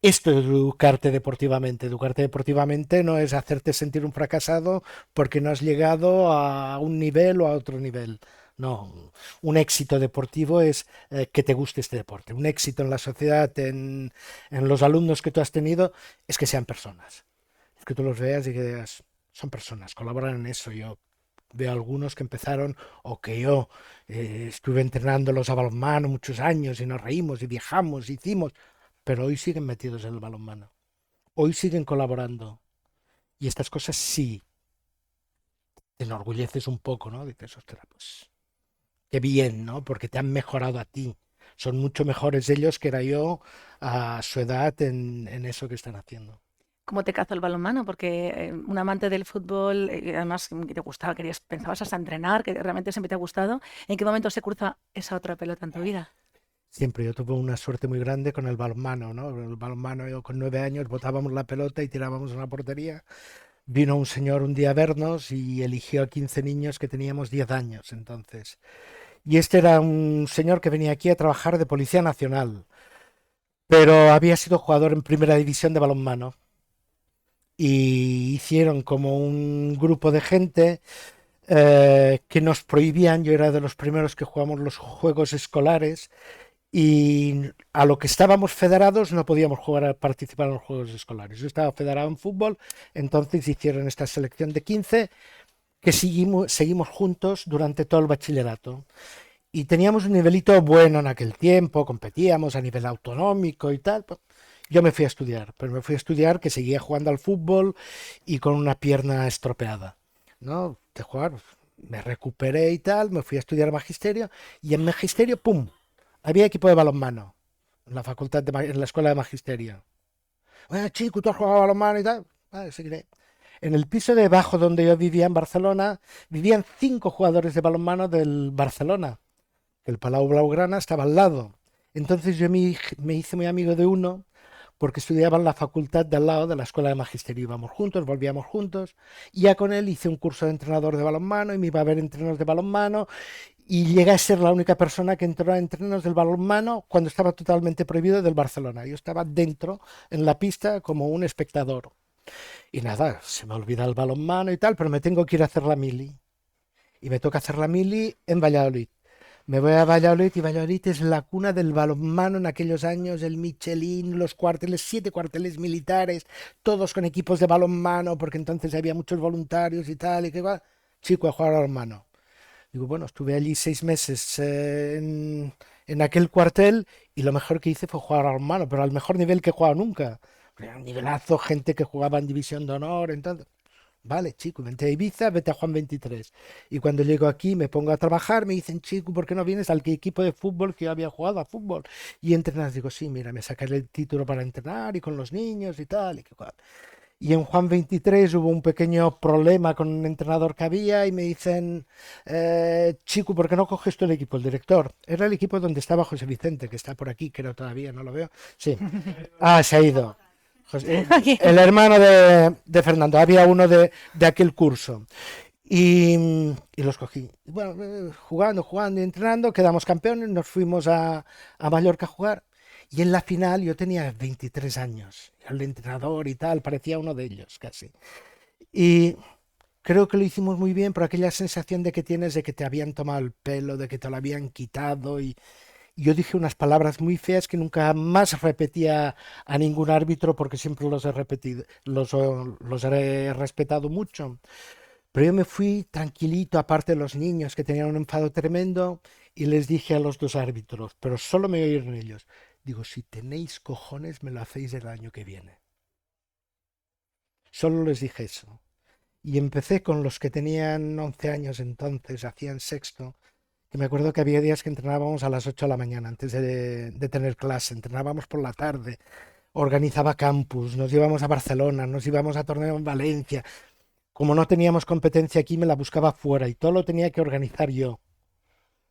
Speaker 3: Esto es educarte deportivamente. Educarte deportivamente no es hacerte sentir un fracasado porque no has llegado a un nivel o a otro nivel. No, un éxito deportivo es que te guste este deporte. Un éxito en la sociedad, en los alumnos que tú has tenido, es que sean personas. Es que tú los veas y que digas, son personas, colaboran en eso. Yo veo algunos que empezaron o que yo estuve entrenándolos a balonmano muchos años y nos reímos y viajamos, hicimos, pero hoy siguen metidos en el balonmano. Hoy siguen colaborando. Y estas cosas sí te enorgulleces un poco, ¿no? Dices, ostras, pues qué bien, ¿no? Porque te han mejorado a ti. Son mucho mejores ellos que era yo a su edad en eso que están haciendo.
Speaker 2: ¿Cómo te cazó el balonmano? Porque un amante del fútbol, además que te gustaba, pensabas hasta entrenar, que realmente siempre te ha gustado. ¿En qué momento se cruza esa otra pelota en tu vida?
Speaker 3: Siempre yo tuve una suerte muy grande con el balonmano, ¿no? El balonmano, yo con 9 años botábamos la pelota y tirábamos a una portería. Vino un señor un día a vernos y eligió a 15 niños que teníamos 10 años entonces. Y este era un señor que venía aquí a trabajar de Policía Nacional, pero había sido jugador en primera división de balonmano. Y hicieron como un grupo de gente que nos prohibían, yo era de los primeros que jugamos los juegos escolares y a lo que estábamos federados no podíamos jugar a participar en los juegos escolares. Yo estaba federado en fútbol, entonces hicieron esta selección de 15 que seguimos juntos durante todo el bachillerato. Y teníamos un nivelito bueno en aquel tiempo, competíamos a nivel autonómico y tal. Yo me fui a estudiar, pero me fui a estudiar que seguía jugando al fútbol y con una pierna estropeada, ¿no? De jugar, me recuperé y tal, me fui a estudiar magisterio y en magisterio, ¡pum! Había equipo de balonmano en la en la escuela de magisterio. Oye, chico, ¿tú has jugado a balonmano y tal? Vale, seguiré. En el piso de abajo donde yo vivía en Barcelona, vivían 5 jugadores de balonmano del Barcelona. El Palau Blaugrana estaba al lado. Entonces yo me hice muy amigo de uno porque estudiaba en la facultad de al lado de la escuela de magisterio. Íbamos juntos, volvíamos juntos. Y ya con él hice un curso de entrenador de balonmano y me iba a ver entrenos de balonmano. Y llegué a ser la única persona que entró a entrenos del balonmano cuando estaba totalmente prohibido del Barcelona. Yo estaba dentro, en la pista, como un espectador. Y nada, se me olvida el balonmano y tal, pero me tengo que ir a hacer la mili. Y me toca hacer la mili en Valladolid. Me voy a Valladolid y Valladolid es la cuna del balonmano en aquellos años, el Michelin, los cuarteles, 7 cuarteles militares, todos con equipos de balonmano, porque entonces había muchos voluntarios y tal, y que va, chico, a jugar al balonmano. Digo, bueno, estuve allí 6 meses en aquel cuartel y lo mejor que hice fue jugar al balonmano, pero al mejor nivel que he jugado nunca. Era un nivelazo, gente que jugaba en División de Honor, entonces... Vale, chico, vente a Ibiza, vete a Juan 23. Y cuando llego aquí me pongo a trabajar, me dicen, chico, ¿por qué no vienes al equipo de fútbol que yo había jugado a fútbol? Y entrenas, digo, sí, mira, me sacaré el título para entrenar y con los niños y tal. Y en Juan 23 hubo un pequeño problema con un entrenador que había y me dicen, chico, ¿por qué no coges tú el equipo? El director. Era el equipo donde estaba José Vicente, que está por aquí, creo todavía, no lo veo. Sí. Ah, se ha ido.
Speaker 2: Aquí.
Speaker 3: El hermano de Fernando, había uno de aquel curso. Y los cogí. Y bueno, jugando y entrenando, quedamos campeones, nos fuimos a Mallorca a jugar. Y en la final yo tenía 23 años. El entrenador y tal, parecía uno de ellos casi. Y creo que lo hicimos muy bien por aquella sensación de que tienes de que te habían tomado el pelo, de que te lo habían quitado. Y yo dije unas palabras muy feas que nunca más repetía a ningún árbitro porque siempre los he repetido, los he respetado mucho. Pero yo me fui tranquilito, aparte de los niños que tenían un enfado tremendo, y les dije a los dos árbitros, pero solo me oyeron ellos. Digo, si tenéis cojones, me lo hacéis el año que viene. Solo les dije eso. Y empecé con los que tenían 11 años entonces, hacían sexto, que me acuerdo que había días que entrenábamos a las 8 de la mañana antes de tener clase, entrenábamos por la tarde, organizaba campus, nos íbamos a Barcelona, nos íbamos a torneo en Valencia. Como no teníamos competencia aquí, me la buscaba fuera y todo lo tenía que organizar yo,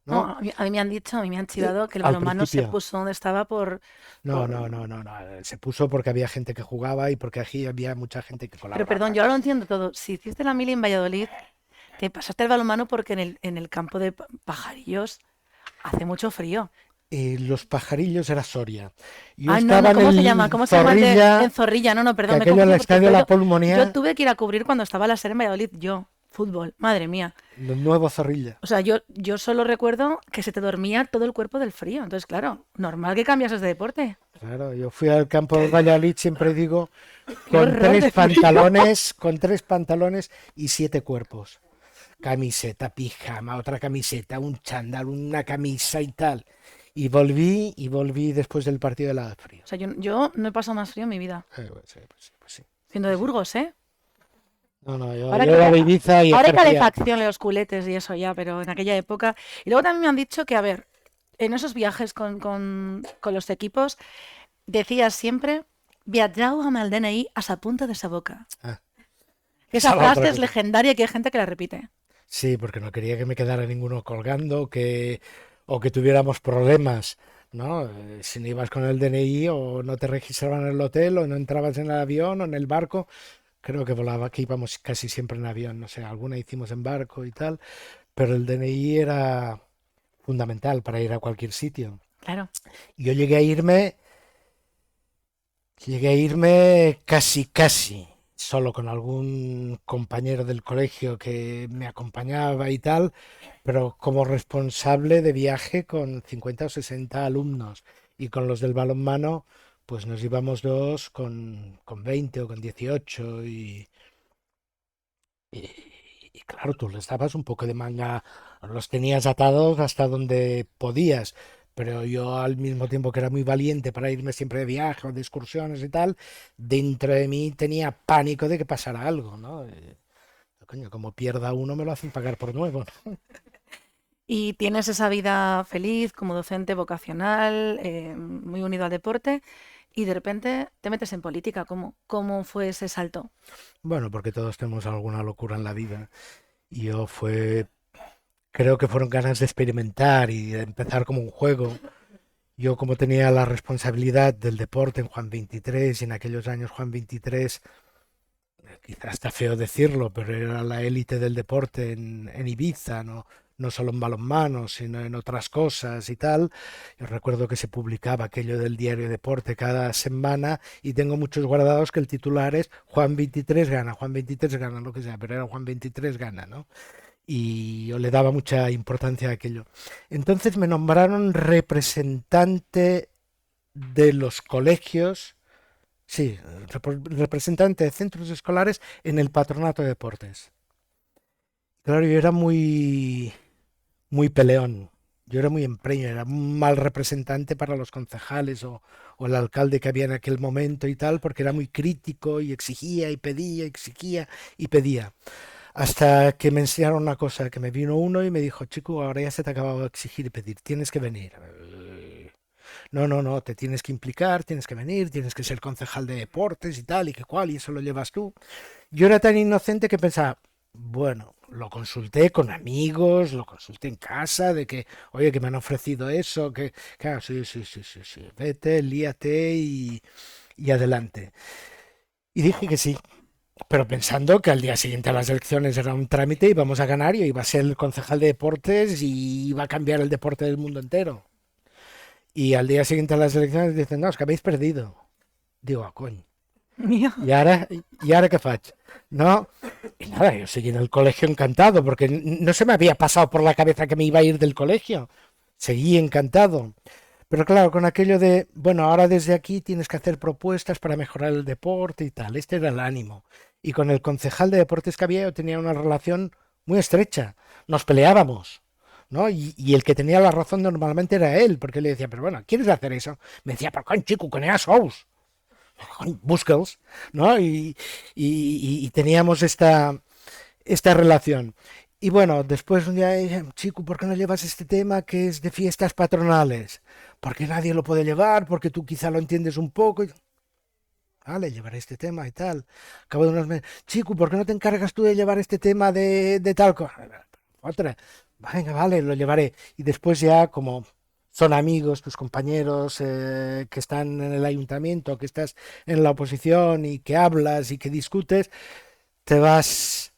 Speaker 2: No,
Speaker 3: ¿no?
Speaker 2: a mí me han dicho, a mí me han chivado que el
Speaker 3: Al
Speaker 2: balonmano se
Speaker 3: principio.
Speaker 2: puso donde estaba
Speaker 3: No,
Speaker 2: por...
Speaker 3: no, no, no, no. Se puso porque había gente que jugaba y porque aquí había mucha gente que
Speaker 2: Pero perdón,
Speaker 3: colaboraba.
Speaker 2: yo ahora lo entiendo todo. Si hiciste la mili en Valladolid, te pasaste el balonmano porque en el campo de Pajarillos hace mucho frío.
Speaker 3: Los pajarillos era Soria. Yo
Speaker 2: Ah, no,
Speaker 3: estaba
Speaker 2: no,
Speaker 3: en
Speaker 2: ¿cómo se llama?
Speaker 3: el
Speaker 2: ¿Cómo se llama el de en
Speaker 3: Zorrilla,
Speaker 2: Zorrilla? No, no,
Speaker 3: que
Speaker 2: perdón, me he
Speaker 3: aquello en el
Speaker 2: confundido porque
Speaker 3: estadio La
Speaker 2: yo
Speaker 3: Pulmonía,
Speaker 2: tuve que ir a cubrir cuando estaba la SER en Valladolid, yo, fútbol, madre mía.
Speaker 3: el nuevo Zorrilla.
Speaker 2: O sea, yo solo recuerdo que se te dormía todo el cuerpo del frío. Entonces, claro, normal que cambiases de deporte.
Speaker 3: Claro, yo fui al campo de Valladolid, siempre digo,
Speaker 2: ¡Qué horror de frío!
Speaker 3: con tres pantalones y siete cuerpos. Camiseta, pijama, otra camiseta, un chándal, una camisa y tal. Y volví después del partido de la frío.
Speaker 2: O sea, yo no he pasado más frío en mi vida.
Speaker 3: Pues sí, pues sí, pues sí,
Speaker 2: Siendo de
Speaker 3: pues sí.
Speaker 2: Burgos, ¿eh?
Speaker 3: No, no, yo,
Speaker 2: Ahora,
Speaker 3: yo era de Ibiza y
Speaker 2: ahora hay
Speaker 3: ejercía.
Speaker 2: calefacción en los culetes y eso ya, pero en aquella época. Y luego también me han dicho que, a ver, en esos viajes con los equipos, decías siempre, viatjau amb el DNI a sa punta de sa boca.
Speaker 3: Ah,
Speaker 2: Esa
Speaker 3: esa era otra
Speaker 2: frase es
Speaker 3: cosa.
Speaker 2: legendaria y que hay gente que la repite.
Speaker 3: Sí, porque no quería que me quedara ninguno colgando o que tuviéramos problemas, ¿no? Si no ibas con el DNI o no te registraban en el hotel o no entrabas en el avión o en el barco, creo que volaba, que íbamos casi siempre en avión, no sé, alguna hicimos en barco y tal, pero el DNI era fundamental para ir a cualquier sitio.
Speaker 2: Claro.
Speaker 3: Yo llegué a irme casi, casi, solo con algún compañero del colegio que me acompañaba y tal, pero como responsable de viaje con 50 o 60 alumnos y con los del balonmano, pues nos íbamos dos con 20 o con 18 y, y claro, tú les dabas un poco de manga, los tenías atados hasta donde podías. Pero yo al mismo tiempo que era muy valiente para irme siempre de viaje o de excursiones y tal, dentro de mí tenía pánico de que pasara algo, ¿no? Coño, como pierda uno me lo hacen pagar por nuevo, ¿no?
Speaker 2: Y tienes esa vida feliz como docente vocacional, muy unido al deporte, y de repente te metes en política. ¿Cómo fue ese salto?
Speaker 3: Bueno, porque todos tenemos alguna locura en la vida. Y yo creo que fueron ganas de experimentar y de empezar como un juego. Yo como tenía la responsabilidad del deporte en Juan 23 y en aquellos años Juan 23, quizás está feo decirlo, pero era la élite del deporte en Ibiza, ¿no? No solo en balonmano, sino en otras cosas y tal. Yo recuerdo que se publicaba aquello del diario Deporte cada semana y tengo muchos guardados que el titular es Juan 23 gana, lo que sea, pero era Juan 23 gana, ¿no? Y yo le daba mucha importancia a aquello. Entonces me nombraron representante de los colegios, sí, representante de centros escolares en el patronato de deportes. Claro, yo era muy, muy peleón. Yo era muy empreño, era un mal representante para los concejales o el alcalde que había en aquel momento y tal, porque era muy crítico y exigía y pedía, exigía y pedía. Hasta que me enseñaron una cosa, que me vino uno y me dijo, chico, ahora ya se te ha acabado de exigir y pedir, tienes que venir. No, no, no, te tienes que implicar, tienes que venir, tienes que ser concejal de deportes y tal, y que cual, y eso lo llevas tú. Yo era tan inocente que pensaba, bueno, lo consulté con amigos, lo consulté en casa, de que, oye, que me han ofrecido eso, que, claro, sí, sí, sí, sí, sí, vete, líate y adelante. Y dije que sí, pero pensando que al día siguiente a las elecciones era un trámite, íbamos a ganar y iba a ser el concejal de deportes y iba a cambiar el deporte del mundo entero. Y al día siguiente a las elecciones dicen, no, es que habéis perdido. Digo, coño.
Speaker 2: Mío.
Speaker 3: ¿Y ahora qué faig? No, y nada, yo seguí en el colegio encantado, porque no se me había pasado por la cabeza que me iba a ir del colegio. Seguí encantado. Pero claro, con aquello de, bueno, ahora desde aquí tienes que hacer propuestas para mejorar el deporte y tal. Este era el ánimo. Y con el concejal de deportes que había, yo tenía una relación muy estrecha. Nos peleábamos, ¿no? Y el que tenía la razón normalmente era él, porque le decía, pero bueno, ¿quieres hacer eso? Me decía, pero con chico, que no sous. Buscals, ¿no? Y teníamos esta relación. Y bueno, después un día dije, chico, ¿por qué no llevas este tema que es de fiestas patronales? Porque nadie lo puede llevar, porque tú quizá lo entiendes un poco. Vale, llevaré este tema y tal. Acabo de unos meses, chico, ¿por qué no te encargas tú de llevar este tema de tal cosa? Otra, venga, vale, lo llevaré. Y después ya, como son amigos, tus compañeros que están en el ayuntamiento, que estás en la oposición y que hablas y que discutes, te vas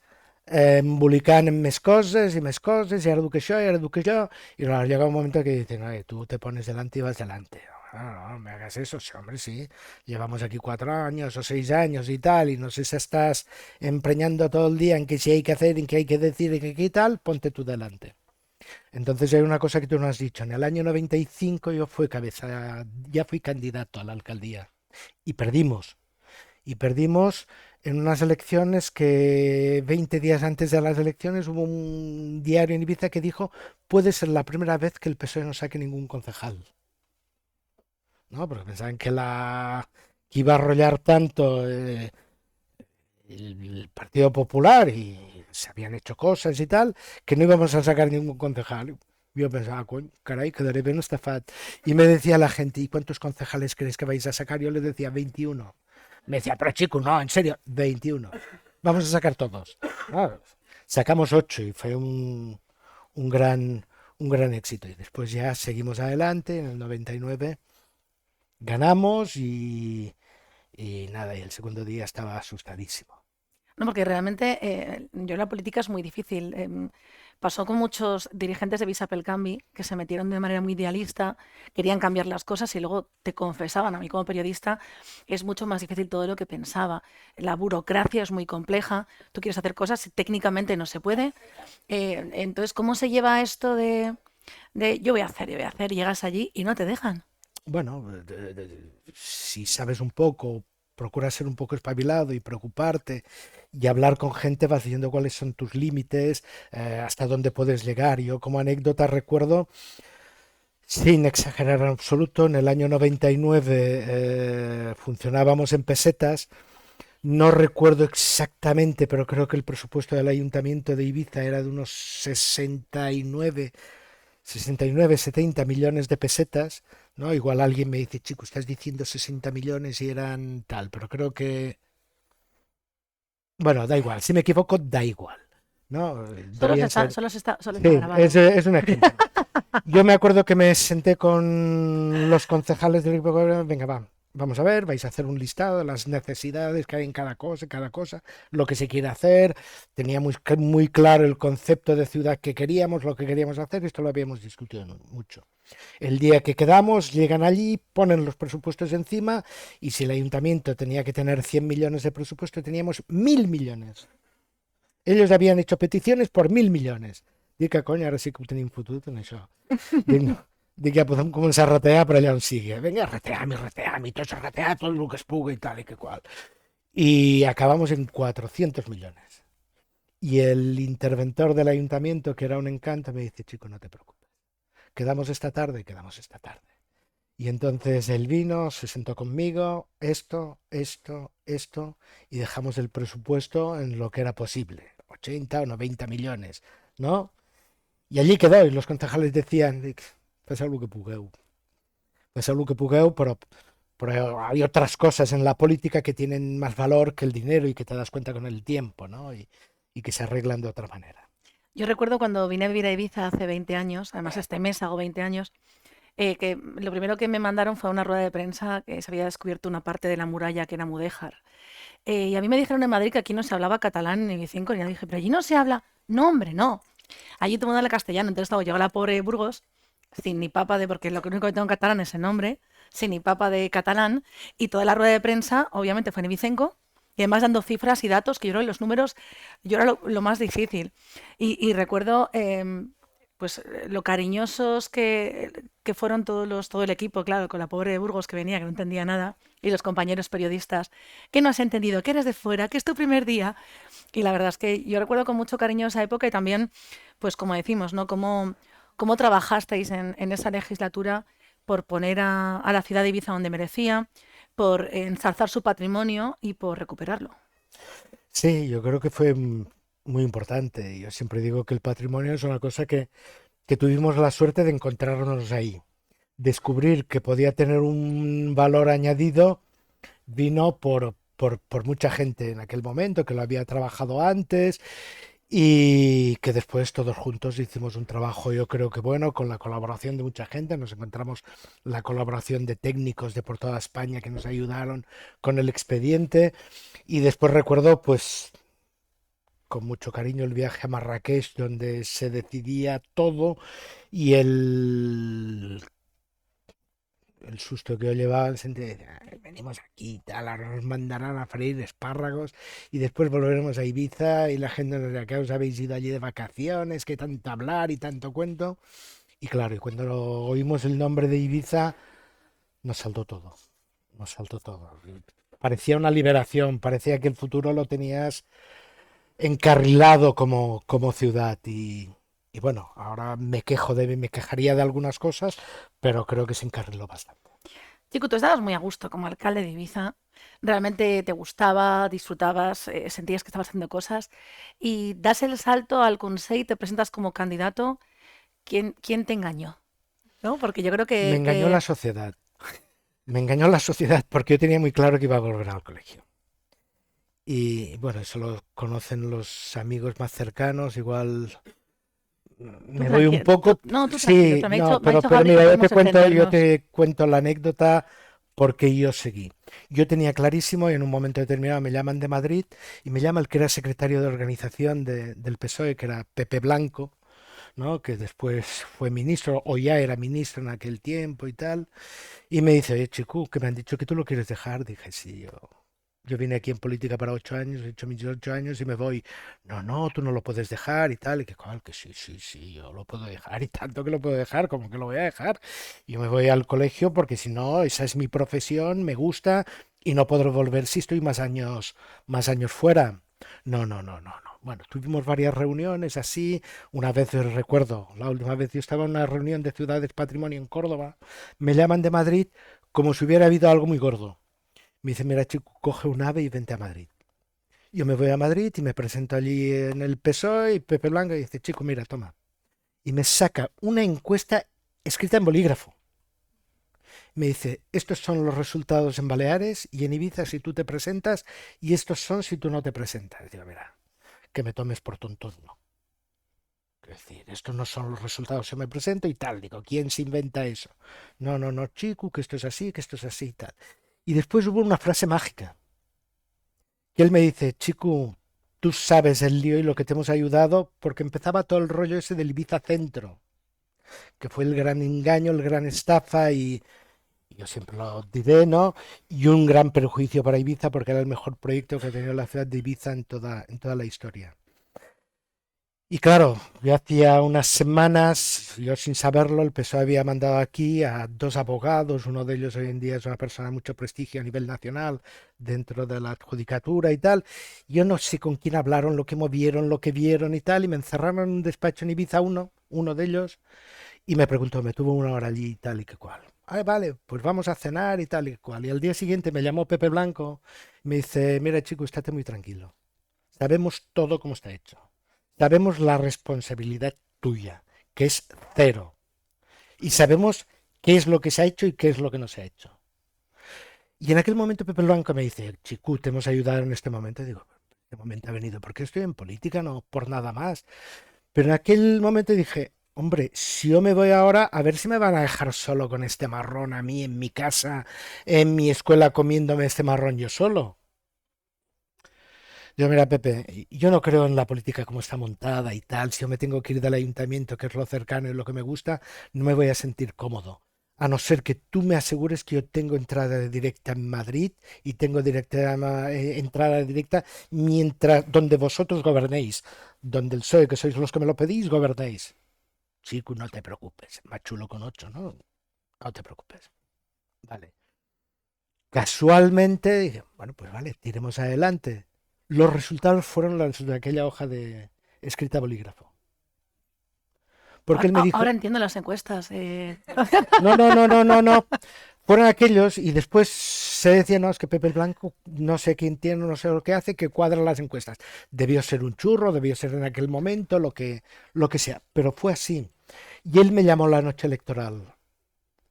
Speaker 3: embolicant en més coses, i ara duc això, i ara duc això, y claro, llega un momento que dicen, oye, tú te pones delante y vas delante. No, no, no me hagas eso, sí, hombre, sí. Llevamos aquí 4 años o 6 años y tal, y no sé si estás empreñando todo el día en que si hay que hacer, en que hay que decir, en que qué tal, ponte tú delante. Entonces hay una cosa que tú no has dicho. En el año 95 yo fui ya fui candidato a la alcaldía y perdimos. Y perdimos en unas elecciones que 20 días antes de las elecciones hubo un diario en Ibiza que dijo, puede ser la primera vez que el PSOE no saque ningún concejal. ¿No? Porque pensaban que iba a arrollar tanto el Partido Popular y se habían hecho cosas y tal, que no íbamos a sacar ningún concejal. Yo pensaba, caray, quedaré bien estafat. Y me decía la gente, ¿y cuántos concejales creéis que vais a sacar? Yo les decía 21. Me decía, pero chico, no, en serio, 21. Vamos a sacar todos. Claro, sacamos 8 y fue un gran éxito. Y después ya seguimos adelante, en el 99 ganamos y nada, y el segundo día estaba asustadísimo.
Speaker 2: No, porque realmente yo la política es muy difícil. Pasó con muchos dirigentes de Visa Pelcambi que se metieron de manera muy idealista, querían cambiar las cosas y luego te confesaban, a mí como periodista, es mucho más difícil todo lo que pensaba. La burocracia es muy compleja, tú quieres hacer cosas y técnicamente no se puede. Entonces, ¿cómo se lleva esto de yo voy a hacer, llegas allí y no te dejan?
Speaker 3: Bueno, si sabes un poco, procuras ser un poco espabilado y preocuparte y hablar con gente, vas diciendo cuáles son tus límites, hasta dónde puedes llegar. Yo como anécdota recuerdo, sin exagerar en absoluto, en el año 99 funcionábamos en pesetas. No recuerdo exactamente, pero creo que el presupuesto del Ayuntamiento de Ibiza era de unos 69, 70 millones de pesetas, ¿no? Igual alguien me dice, chico, estás diciendo 60 millones y eran tal, pero creo que, bueno, da igual, si me equivoco, da igual, ¿no? Debían ser,
Speaker 2: Solo está
Speaker 3: sí,
Speaker 2: grabado.
Speaker 3: es un ejemplo. Yo me acuerdo que me senté con los concejales del equipo, venga, vamos a ver, vais a hacer un listado de las necesidades que hay en cada cosa, lo que se quiere hacer. Tenía muy claro el concepto de ciudad que queríamos, lo que queríamos hacer, esto lo habíamos discutido mucho. El día que quedamos, llegan allí, ponen los presupuestos encima y si el ayuntamiento tenía que tener 100 millones de presupuesto, teníamos 1.000 millones. Ellos habían hecho peticiones por 1.000 millones. Dic que cony, ara sí que ho tenim fotut en això. Dic, no. Dic, ja podem començar a ratear per allà on sigui. Vinga, rateam, i tots a ratear tot el que es pugui i tal i que qual. Y acabamos en 400 millones. Y el interventor del ayuntamiento, que era un encanto, me dice, chico, no te preocupes. quedamos esta tarde, quedamos esta tarde. Y entonces él vino, se sentó conmigo, esto, y dejamos el presupuesto en lo que era posible, 80 o 90 millones, ¿no? Y allí quedó, y los concejales decían, fes el que pugueu, fes el que pugueu, pero hay otras cosas en la política que tienen más valor que el dinero y que te das cuenta con el tiempo, ¿no? Y que se arreglan de otra manera.
Speaker 2: Yo recuerdo cuando vine a vivir a Ibiza hace 20 años, además este mes hago 20 años, que lo primero que me mandaron fue a una rueda de prensa que se había descubierto una parte de la muralla que era mudéjar. Y a mí me dijeron en Madrid que aquí no se hablaba catalán ni vicinco, y yo dije, pero allí no se habla. No, hombre, no. Allí todo el mundo habla castellano. Entonces, llegó la pobre Burgos, sin ni papa de, porque lo único que tengo en catalán es el nombre, sin ni papa de catalán, y toda la rueda de prensa, obviamente, fue en ibicenco, y además dando cifras y datos, que yo creo que los números, yo era lo más difícil. Y recuerdo pues lo cariñosos que fueron todo el equipo, claro, con la pobre de Burgos que venía, que no entendía nada, y los compañeros periodistas, que no has entendido, que eres de fuera, que es tu primer día. Y la verdad es que yo recuerdo con mucho cariño esa época y también, pues como decimos, ¿no? Cómo trabajasteis en esa legislatura por poner a la ciudad de Ibiza donde merecía, por ensalzar su patrimonio y por recuperarlo.
Speaker 3: Sí, yo creo que fue muy importante. Yo siempre digo que el patrimonio es una cosa que tuvimos la suerte de encontrarnos ahí. Descubrir que podía tener un valor añadido vino por mucha gente en aquel momento, que lo había trabajado antes y que después todos juntos hicimos un trabajo, yo creo que bueno, con la colaboración de mucha gente. Nos encontramos la colaboración de técnicos de por toda España que nos ayudaron con el expediente. Y después recuerdo, pues, con mucho cariño el viaje a Marrakech, donde se decidía todo y el susto que yo llevaba en el sentido de, "Ay, venimos aquí, tal, ahora nos mandarán a freír espárragos y después volveremos a Ibiza y la gente nos dirá que os habéis ido allí de vacaciones, que tanto hablar y tanto cuento". Y claro, y cuando oímos el nombre de Ibiza, nos saltó todo, nos saltó todo. Parecía una liberación, parecía que el futuro lo tenías encarrilado como ciudad y bueno, ahora me quejaría de algunas cosas, pero creo que se encarriló bastante.
Speaker 2: Chico, tú estabas muy a gusto como alcalde de Ibiza, realmente te gustaba, disfrutabas, sentías que estabas haciendo cosas y das el salto al Consell y te presentas como candidato. ¿Quién te engañó? ¿No? Porque yo creo
Speaker 3: Me engañó la sociedad, me engañó la sociedad porque yo tenía muy claro que iba a volver al colegio. Y bueno, eso lo conocen los amigos más cercanos, igual
Speaker 2: tú
Speaker 3: me voy un
Speaker 2: tranquilo,
Speaker 3: poco,
Speaker 2: no, tú tranquilo,
Speaker 3: sí,
Speaker 2: pero
Speaker 3: no,
Speaker 2: me ha dicho
Speaker 3: pero
Speaker 2: Fabri que
Speaker 3: mira,
Speaker 2: podemos
Speaker 3: yo
Speaker 2: entendernos.
Speaker 3: te cuento la anécdota porque yo seguí. Yo tenía clarísimo y en un momento determinado me llaman de Madrid y me llama el que era secretario de organización del PSOE, que era Pepe Blanco, ¿no? Que después fue ministro o ya era ministro en aquel tiempo y tal. Y me dice, oye, chico, que me han dicho que tú lo quieres dejar. Dije, sí, yo vine aquí en política para 8 años, he hecho mis 8 años y me voy. No, no, tú no lo puedes dejar y tal. Y que, "Cuál, que sí, sí, sí, yo lo puedo dejar y tanto que lo puedo dejar, como que lo voy a dejar". Yo me voy al colegio porque si no, esa es mi profesión, me gusta y no podré volver si estoy más años fuera. No, no, no, no, no. Bueno, tuvimos varias reuniones así. Una vez recuerdo, la última vez yo estaba en una reunión de Ciudades Patrimonio en Córdoba. Me llaman de Madrid como si hubiera habido algo muy gordo. Me dice, mira, chico, coge un ave y vente a Madrid. Yo me voy a Madrid y me presento allí en el PSOE y Pepe Blanco y dice, chico, mira, toma. Y me saca una encuesta escrita en bolígrafo. Me dice, estos son los resultados en Baleares y en Ibiza si tú te presentas y estos son si tú no te presentas. Y digo, mira, que me tomes por tonto, no. Es decir, estos no son los resultados, se me presento y tal. Digo, ¿quién se inventa eso? No, no, no, chico, que esto es así, que esto es así y tal. Y después hubo una frase mágica. Y él me dice, chico, tú sabes el lío y lo que te hemos ayudado, porque empezaba todo el rollo ese del Ibiza Centro, que fue el gran engaño, el gran estafa y yo siempre lo diré, ¿no? Y un gran perjuicio para Ibiza porque era el mejor proyecto que ha tenido la ciudad de Ibiza en toda la historia. Y claro, yo hacía unas semanas, yo sin saberlo, el PSOE había mandado aquí a dos abogados, uno de ellos hoy en día es una persona de mucho prestigio a nivel nacional dentro de la adjudicatura y tal. Yo no sé con quién hablaron, lo que movieron, lo que vieron y tal, y me encerraron en un despacho en Ibiza uno de ellos, y me preguntó, me tuvo una hora allí y tal y que cual. Ah, vale, pues vamos a cenar y tal y que cual. Y al día siguiente me llamó Pepe Blanco y me dice, mira chico, estate muy tranquilo. Sabemos todo cómo está hecho. Sabemos la responsabilidad tuya, que es cero. Y sabemos qué es lo que se ha hecho y qué es lo que no se ha hecho. Y en aquel momento Pepe Blanco me dice, Chicu, te hemos ayudado en este momento. Y digo, este momento ha venido porque estoy en política, no por nada más. Pero en aquel momento dije, hombre, si yo me voy ahora, a ver si me van a dejar solo con este marrón a mí en mi casa, en mi escuela comiéndome este marrón yo solo. Yo, mira, Pepe, yo no creo en la política como está montada y tal. Si yo me tengo que ir del ayuntamiento, que es lo cercano y lo que me gusta, no me voy a sentir cómodo. A no ser que tú me asegures que yo tengo entrada directa en Madrid y tengo entrada directa mientras donde vosotros gobernéis, donde el PSOE, que sois los que me lo pedís, gobernéis. Chico, no te preocupes, más chulo con ocho, ¿no? No te preocupes. Vale. Casualmente dije, bueno, pues vale, tiremos adelante. Los resultados fueron los de aquella hoja de escrita a bolígrafo. Porque él me
Speaker 2: Ahora
Speaker 3: dijo,
Speaker 2: entiendo las encuestas.
Speaker 3: no, no, no, no, no, no. Fueron aquellos y después se decía, no, es que Pepe el Blanco, no sé quién tiene, no sé lo que hace, que cuadra las encuestas. Debió ser un churro, debió ser en aquel momento, lo que sea. Pero fue así. Y él me llamó la noche electoral.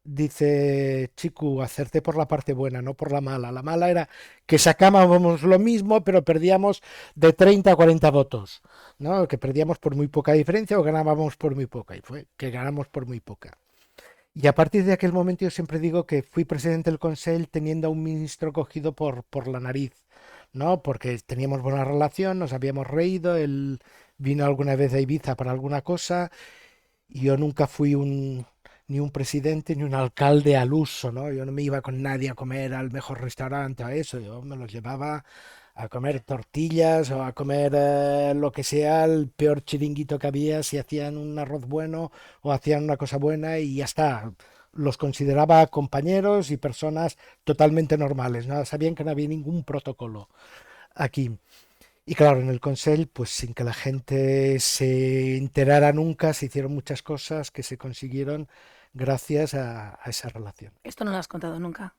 Speaker 3: Dice, Chico, acerté por la parte buena, no por la mala. La mala era que sacábamos lo mismo, pero perdíamos de 30 a 40 votos, ¿no? Que perdíamos por muy poca diferencia o ganábamos por muy poca. Y fue que ganamos por muy poca. Y a partir de aquel momento yo siempre digo que fui presidente del Consell teniendo a un ministro cogido por la nariz, ¿no? Porque teníamos buena relación, nos habíamos reído, él vino alguna vez a Ibiza para alguna cosa, y yo nunca fui ni un presidente ni un alcalde al uso, ¿no? Yo no me iba con nadie a comer al mejor restaurante a eso, yo me los llevaba a comer tortillas o a comer lo que sea, el peor chiringuito que había, si hacían un arroz bueno o hacían una cosa buena y ya está. Los consideraba compañeros y personas totalmente normales, ¿no? Sabían que no había ningún protocolo aquí. Y claro, en el Consell, pues sin que la gente se enterara nunca, se hicieron muchas cosas que se consiguieron gracias a esa relación.
Speaker 2: Esto no lo has contado nunca.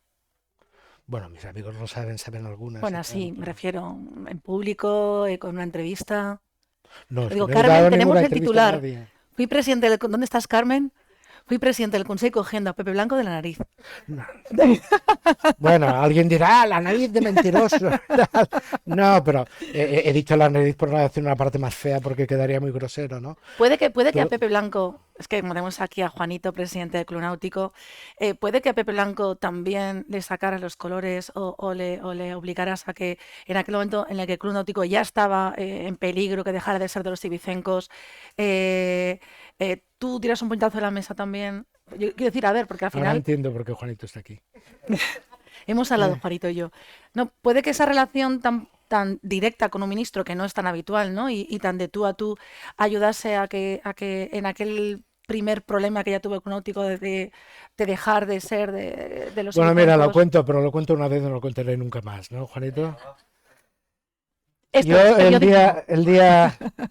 Speaker 3: Bueno, mis amigos lo saben, saben algunas y
Speaker 2: Bueno,
Speaker 3: tal,
Speaker 2: sí, me
Speaker 3: pero
Speaker 2: refiero en público, con una entrevista.
Speaker 3: no, es que
Speaker 2: Digo,
Speaker 3: no he
Speaker 2: Carmen,
Speaker 3: dado
Speaker 2: tenemos
Speaker 3: ninguna
Speaker 2: el
Speaker 3: entrevista a
Speaker 2: titular.
Speaker 3: nadie.
Speaker 2: Fui presidente del... ¿Dónde estás, Carmen? Fui presidente del Consejo cogiendo a Pepe Blanco de la nariz.
Speaker 3: No. Bueno, alguien dirá, la nariz de mentiroso. No, pero he dicho la nariz por no decir una parte más fea porque quedaría muy grosero, ¿no?
Speaker 2: Puede que a
Speaker 3: Pero,
Speaker 2: Pepe Blanco, es que como tenemos aquí a Juanito, presidente del Club Náutico, puede que a Pepe Blanco también le sacaras los colores o le obligaras a que en aquel momento en el que el Club Náutico ya estaba en peligro, que dejara de ser de los civicencos, tú tiras un puñetazo de la mesa también. Yo quiero decir, a ver, porque al
Speaker 3: ahora
Speaker 2: final
Speaker 3: entiendo por qué Juanito está aquí.
Speaker 2: hemos hablado,
Speaker 3: Eh,
Speaker 2: Juanito y yo. No, puede que esa relación tan directa con un ministro, que no es tan habitual, ¿no? Y tan de tú a tú, ayudase a que en aquel primer problema que ya tuvo con Náutico de dejar de ser de los
Speaker 3: bueno, mira, lo
Speaker 2: ibicencos.
Speaker 3: cuento, pero lo cuento una vez, no lo contaré nunca más, ¿no, Juanito?
Speaker 2: Esto
Speaker 3: Yo
Speaker 2: es periodismo.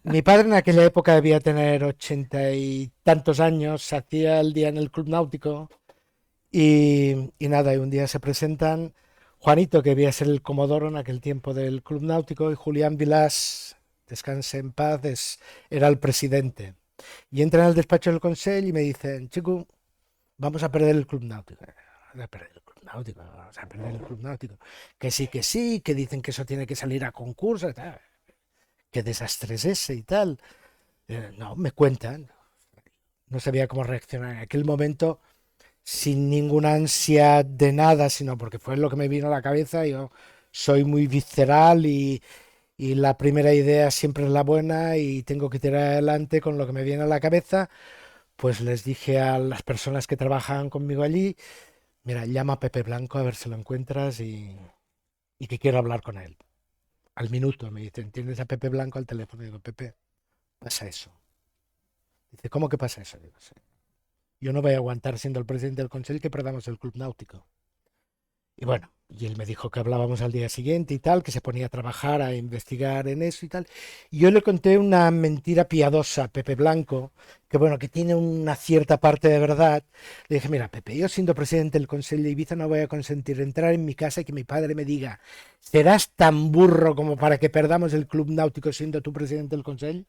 Speaker 3: mi padre en aquella época debía tener 80 y tantos años, se hacía el día en el Club Náutico y nada, y un día se presentan Juanito, que debía ser el comodoro en aquel tiempo del Club Náutico, y Julián Vilás, descanse en paz, era el presidente. Y entran al despacho del Consell y me dicen, chico, vamos a perder el Club Náutico. Vamos a perder el Club Náutico, vamos a perder el Club Náutico. Que sí, que dicen que eso tiene que salir a concurso. Tal. Qué desastre es ese y tal. No, me cuentan. No sabía cómo reaccionar en aquel momento sin ninguna ansia de nada, sino porque fue lo que me vino a la cabeza. Yo soy muy visceral y la primera idea siempre es la buena y tengo que tirar adelante con lo que me viene a la cabeza. Pues les dije a las personas que trabajaban conmigo allí, mira, llama a Pepe Blanco a ver si lo encuentras y que quiero hablar con él. Al minuto me dicen, ¿tienes a Pepe Blanco al teléfono? Y digo, Pepe, pasa eso. Dice, ¿cómo que pasa eso? Digo, sí. Yo no voy a aguantar siendo el presidente del Consejo que perdamos el club náutico. Y bueno, y él me dijo que hablábamos al día siguiente y tal, que se ponía a trabajar, a investigar en eso y tal. Y yo le conté una mentira piadosa a Pepe Blanco, que bueno, que tiene una cierta parte de verdad. Le dije, mira, Pepe, yo siendo presidente del Consejo de Ibiza no voy a consentir entrar en mi casa y que mi padre me diga, ¿serás tan burro como para que perdamos el club náutico siendo tú presidente del Consejo?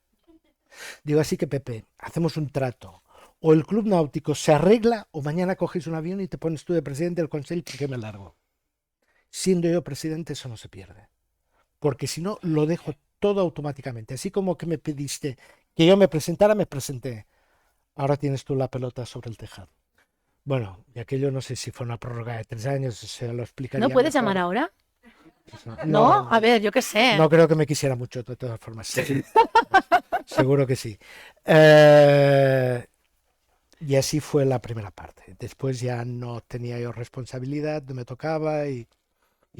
Speaker 3: Digo, así que Pepe, hacemos un trato. O el club náutico se arregla o mañana coges un avión y te pones tú de presidente del Consejo porque me largo. Siendo yo presidente, eso no se pierde. Porque si no, lo dejo todo automáticamente. Así como que me pediste que yo me presentara, me presenté. Ahora tienes tú la pelota sobre el tejado. Bueno, y aquello no sé si fue una prórroga de 3 años, se lo
Speaker 2: ¿No
Speaker 3: explicaría
Speaker 2: puedes llamar
Speaker 3: mejor.
Speaker 2: ahora?
Speaker 3: Pues
Speaker 2: No, a ver, yo qué sé.
Speaker 3: no creo que me quisiera mucho, de todas formas. Sí, seguro que sí. Eh, y así fue la primera parte. Después ya no tenía yo responsabilidad, no me tocaba y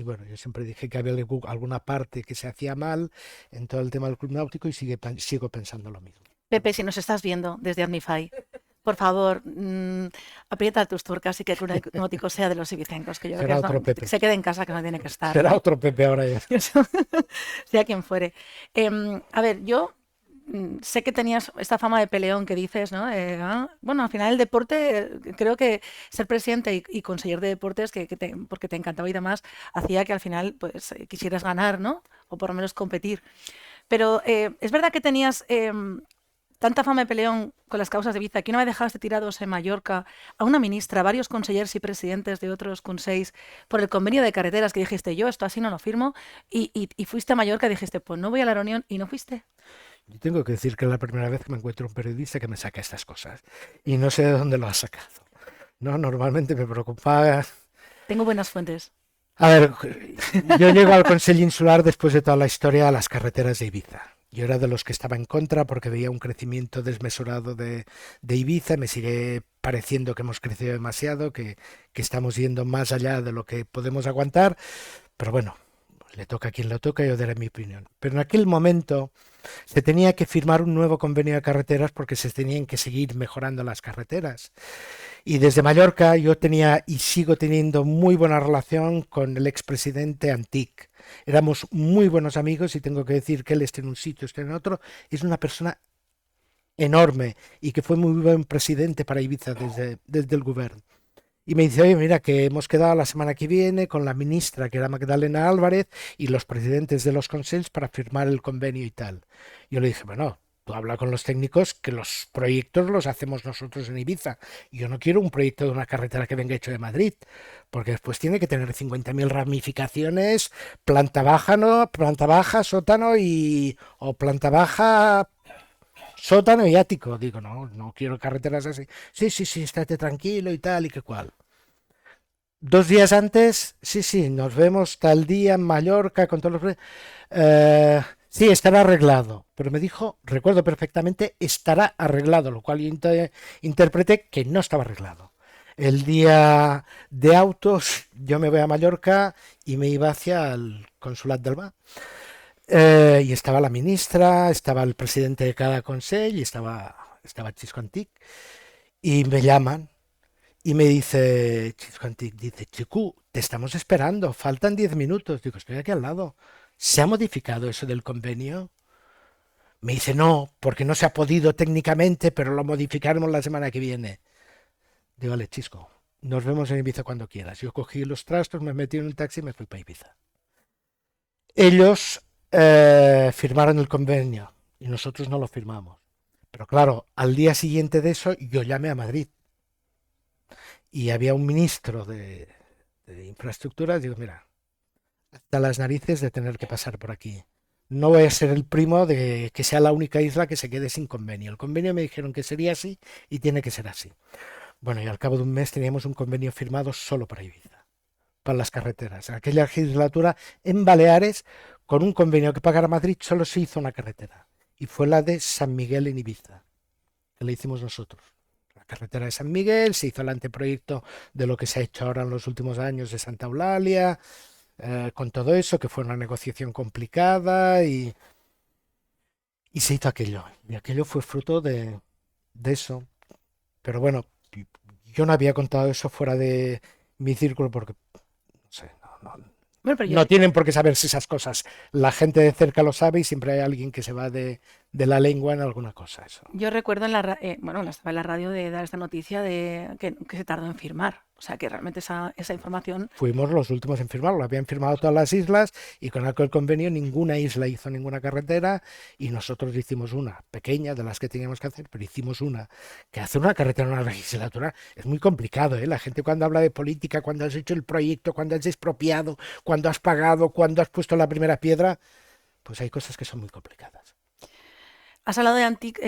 Speaker 3: bueno, yo siempre dije que había alguna parte que se hacía mal en todo el tema del club náutico y sigo pensando lo mismo.
Speaker 2: Pepe, si nos estás viendo desde Admify, por favor, aprieta tus tuercas y que el club náutico sea de los ibicencos, que yo creo que
Speaker 3: Será otro Pepe.
Speaker 2: se quede en casa, que no tiene que estar,
Speaker 3: Será
Speaker 2: ¿no?
Speaker 3: otro Pepe ahora ya.
Speaker 2: Sea quien fuere. A ver, yo sé que tenías esta fama de peleón que dices, ¿no? Bueno, al final el deporte, creo que ser presidente y conseller de deportes, porque te encantaba y demás, hacía que al final pues quisieras ganar, ¿no? O por lo menos competir. Pero es verdad que tenías tanta fama de peleón con las causas de Ibiza que una vez dejaste tirados en Mallorca a una ministra, varios consellers y presidentes de otros consells por el convenio de carreteras que dijiste, yo esto así no lo firmo, y fuiste a Mallorca y dijiste, pues no voy a la reunión y no fuiste.
Speaker 3: Yo tengo que decir que es la primera vez que me encuentro un periodista que me saca estas cosas y no sé de dónde lo ha sacado. No, normalmente me preocupaba.
Speaker 2: Tengo buenas fuentes.
Speaker 3: A ver, yo llego al Consell Insular después de toda la historia de las carreteras de Ibiza. Yo era de los que estaba en contra porque veía un crecimiento desmesurado de Ibiza. Me sigue pareciendo que hemos crecido demasiado, que estamos yendo más allá de lo que podemos aguantar. Pero bueno, le toca a quien lo toca, yo daré mi opinión. Pero en aquel momento se tenía que firmar un nuevo convenio de carreteras porque se tenían que seguir mejorando las carreteras. Y desde Mallorca yo tenía y sigo teniendo muy buena relación con el expresidente Antic. Éramos muy buenos amigos y tengo que decir que él está en un sitio, está en otro. Es una persona enorme y que fue muy buen presidente para Ibiza desde el gobierno. Y me dice, oye, mira, que hemos quedado la semana que viene con la ministra, que era Magdalena Álvarez, y los presidentes de los consejos para firmar el convenio y tal. Yo le dije, bueno, tú habla con los técnicos, que los proyectos los hacemos nosotros en Ibiza. Yo no quiero un proyecto de una carretera que venga hecho de Madrid, porque después tiene que tener 50.000 ramificaciones, planta baja, ¿no? Planta baja, sótano o planta baja, sótano y ático. Digo, no, no quiero carreteras así. Sí, sí, sí, estate tranquilo y tal y que cual. 2 días antes, sí, sí, nos vemos tal día en Mallorca con todos los... sí, estará arreglado. Pero me dijo, recuerdo perfectamente, estará arreglado, lo cual yo interpreté que no estaba arreglado. El día de autos, yo me voy a Mallorca y me iba hacia el Consulat del Mar. Y estaba la ministra, estaba el presidente de cada consell y estaba Chisco Antic. Y me llaman y me dice Chisco Antic, dice, Chico, te estamos esperando, faltan 10 minutos. Digo, estoy aquí al lado. ¿Se ha modificado eso del convenio? Me dice, no, porque no se ha podido técnicamente, pero lo modificaremos la semana que viene. Digo, vale, Chisco, nos vemos en Ibiza cuando quieras. Yo cogí los trastos, me metí en un taxi y me fui para Ibiza. Ellos firmaron el convenio y nosotros no lo firmamos. Pero claro, al día siguiente de eso yo llamé a Madrid y había un ministro de infraestructuras. Digo, mira, hasta las narices de tener que pasar por aquí. No voy a ser el primo de que sea la única isla que se quede sin convenio. El convenio me dijeron que sería así y tiene que ser así. Bueno, y al cabo de un mes teníamos un convenio firmado solo para Ibiza, para las carreteras. En aquella legislatura en Baleares, con un convenio que pagara Madrid, solo se hizo una carretera. Y fue la de San Miguel en Ibiza, que la hicimos nosotros. La carretera de San Miguel, se hizo el anteproyecto de lo que se ha hecho ahora en los últimos años de Santa Eulalia, con todo eso, que fue una negociación complicada Y se hizo aquello. Y aquello fue fruto de eso. Pero bueno, yo no había contado eso fuera de mi círculo porque, no sé,
Speaker 2: Bueno, pero
Speaker 3: no tienen por qué saberse esas cosas. La gente de cerca lo sabe y siempre hay alguien que se va de la lengua en alguna cosa. Eso.
Speaker 2: yo recuerdo bueno, estaba en la radio de dar esta noticia de que se tardó en firmar. O sea, que realmente esa información.
Speaker 3: Fuimos los últimos en firmarlo. Lo habían firmado todas las islas y con aquel convenio ninguna isla hizo ninguna carretera y nosotros hicimos una pequeña de las que teníamos que hacer, pero hicimos una. Que hacer una carretera en una legislatura es muy complicado, ¿eh? La gente cuando habla de política, cuando has hecho el proyecto, cuando has expropiado, cuando has pagado, cuando has puesto la primera piedra, pues hay cosas que son muy complicadas.
Speaker 2: Has hablado de Antic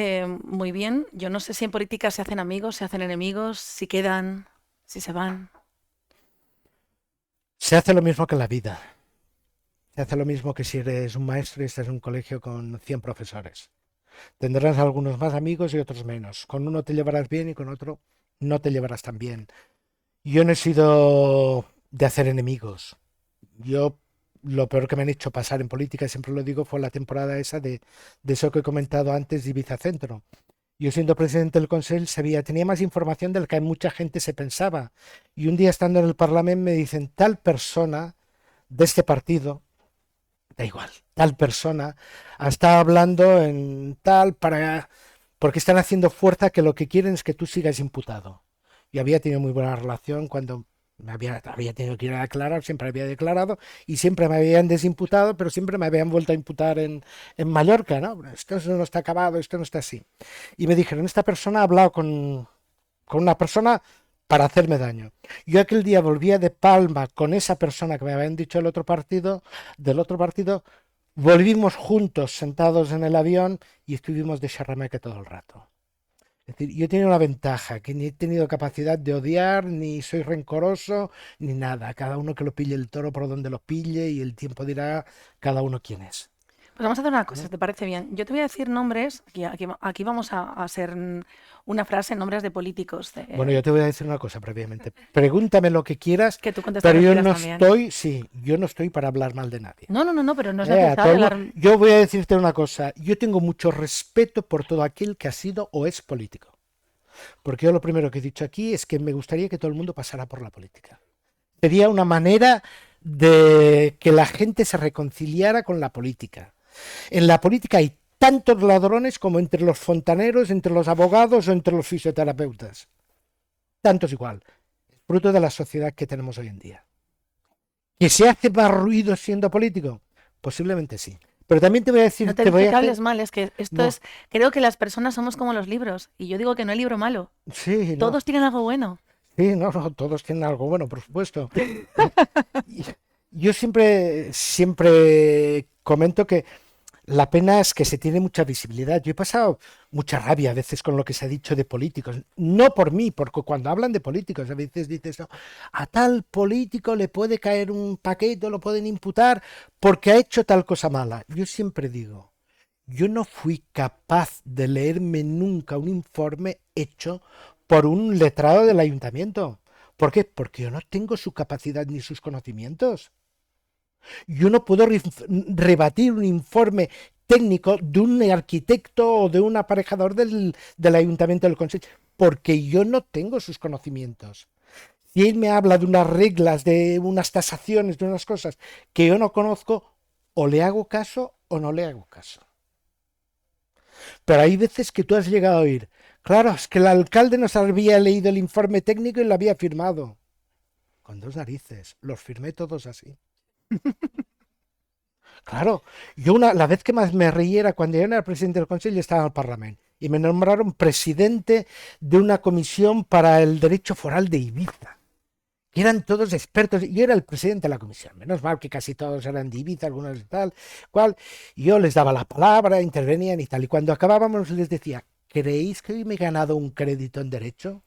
Speaker 2: muy bien. Yo no sé si en política se hacen amigos, se hacen enemigos, si quedan, si se van.
Speaker 3: Se hace lo mismo que en la vida. Se hace lo mismo que si eres un maestro y estás en un colegio con 100 profesores. Tendrás algunos más amigos y otros menos. Con uno te llevarás bien y con otro no te llevarás tan bien. Yo no he sido de hacer enemigos. Yo lo peor que me han hecho pasar en política, siempre lo digo, fue la temporada esa de eso que he comentado antes de Ibiza Centro. Yo siendo presidente del Consell tenía más información de la que mucha gente se pensaba. Y un día estando en el Parlamento me dicen, tal persona de este partido, da igual, tal persona ha estado hablando en tal porque están haciendo fuerza que lo que quieren es que tú sigas imputado. Yo había tenido muy buena relación cuando había tenido que ir a declarar, siempre había declarado y siempre me habían desimputado, pero siempre me habían vuelto a imputar en Mallorca, ¿no? Esto no está acabado, esto no está así. Y me dijeron, esta persona ha hablado con una persona para hacerme daño. Yo aquel día volvía de Palma con esa persona que me habían dicho del otro partido, volvimos juntos sentados en el avión y estuvimos de charrameque todo el rato. Es decir, yo he tenido una ventaja, que ni he tenido capacidad de odiar, ni soy rencoroso, ni nada. Cada uno que lo pille el toro por donde lo pille y el tiempo dirá cada uno quién es.
Speaker 2: Pues vamos a hacer una cosa,
Speaker 3: ¿No?
Speaker 2: si te parece bien. Yo te voy a decir nombres, aquí vamos a hacer una frase, nombres de políticos
Speaker 3: Bueno, yo te voy a decir una cosa previamente. Pregúntame lo que quieras,
Speaker 2: que tú contestas
Speaker 3: pero
Speaker 2: lo que
Speaker 3: yo
Speaker 2: quieras
Speaker 3: no
Speaker 2: también.
Speaker 3: yo no estoy para hablar mal de nadie.
Speaker 2: No, pero no es
Speaker 3: A todo
Speaker 2: necesario
Speaker 3: yo voy a decirte una cosa. Yo tengo mucho respeto por todo aquel que ha sido o es político. Porque yo lo primero que he dicho aquí es que me gustaría que todo el mundo pasara por la política. Sería una manera de que la gente se reconciliara con la política. En la política hay tantos ladrones como entre los fontaneros, entre los abogados o entre los fisioterapeutas. Tantos igual. Fruto de la sociedad que tenemos hoy en día. ¿Que se hace más ruido siendo político? Posiblemente sí. Pero también te voy a decir,
Speaker 2: No te
Speaker 3: te voy
Speaker 2: dije
Speaker 3: a
Speaker 2: que hables
Speaker 3: hacer...
Speaker 2: mal, es que esto
Speaker 3: No,
Speaker 2: es, creo que las personas somos como los libros y yo digo que no hay libro malo,
Speaker 3: sí, no.
Speaker 2: todos tienen algo bueno.
Speaker 3: Sí, no, todos tienen algo bueno, por supuesto. Y yo siempre comento que la pena es que se tiene mucha visibilidad. Yo he pasado mucha rabia a veces con lo que se ha dicho de políticos. No por mí, porque cuando hablan de políticos a veces dices, no, a tal político le puede caer un paquete, lo pueden imputar porque ha hecho tal cosa mala. Yo siempre digo, yo no fui capaz de leerme nunca un informe hecho por un letrado del ayuntamiento. ¿Por qué? Porque yo no tengo su capacidad ni sus conocimientos. Yo no puedo rebatir un informe técnico de un arquitecto o de un aparejador del ayuntamiento del consejo, porque yo no tengo sus conocimientos. Si él me habla de unas reglas, de unas tasaciones, de unas cosas que yo no conozco, o le hago caso o no le hago caso. Pero hay veces que tú has llegado a oír, claro, es que el alcalde nos había leído el informe técnico y lo había firmado. Con dos narices, los firmé todos así. Claro, la vez que más me reí era cuando yo era presidente del Consejo y estaba en el Parlamento y me nombraron presidente de una comisión para el derecho foral de Ibiza. Que eran todos expertos. Yo era el presidente de la comisión. Menos mal que casi todos eran de Ibiza, algunos de tal, cual. Yo les daba la palabra, intervenían y tal. Y cuando acabábamos les decía, ¿creéis que hoy me he ganado un crédito en derecho?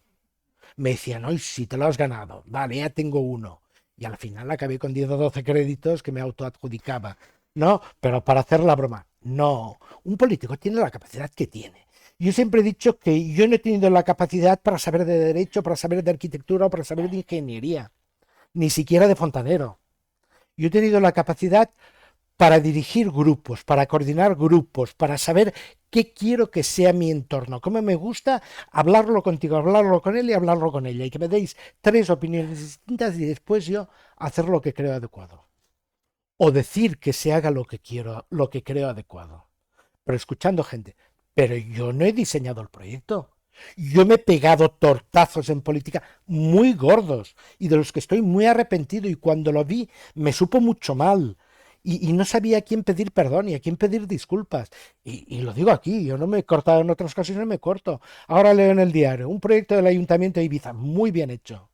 Speaker 3: Me decían, hoy sí te lo has ganado. Vale, ya tengo uno. Y al final acabé con 10 o 12 créditos que me autoadjudicaba. No, pero para hacer la broma, no. Un político tiene la capacidad que tiene. Yo siempre he dicho que yo no he tenido la capacidad para saber de derecho, para saber de arquitectura o para saber de ingeniería, ni siquiera de fontanero. Yo he tenido la capacidad para dirigir grupos, para coordinar grupos, para saber qué quiero que sea mi entorno, cómo me gusta hablarlo contigo, hablarlo con él y hablarlo con ella, y que me deis 3 opiniones distintas y después yo hacer lo que creo adecuado. O decir que se haga lo que quiero, lo que creo adecuado. Pero escuchando gente. Pero yo no he diseñado el proyecto. Yo me he pegado tortazos en política muy gordos y de los que estoy muy arrepentido, y cuando lo vi me supo mucho mal y no sabía a quién pedir perdón y a quién pedir disculpas. Y lo digo aquí, yo no me he cortado en otras ocasiones, no me corto. Ahora leo en el diario un proyecto del Ayuntamiento de Ibiza, muy bien hecho.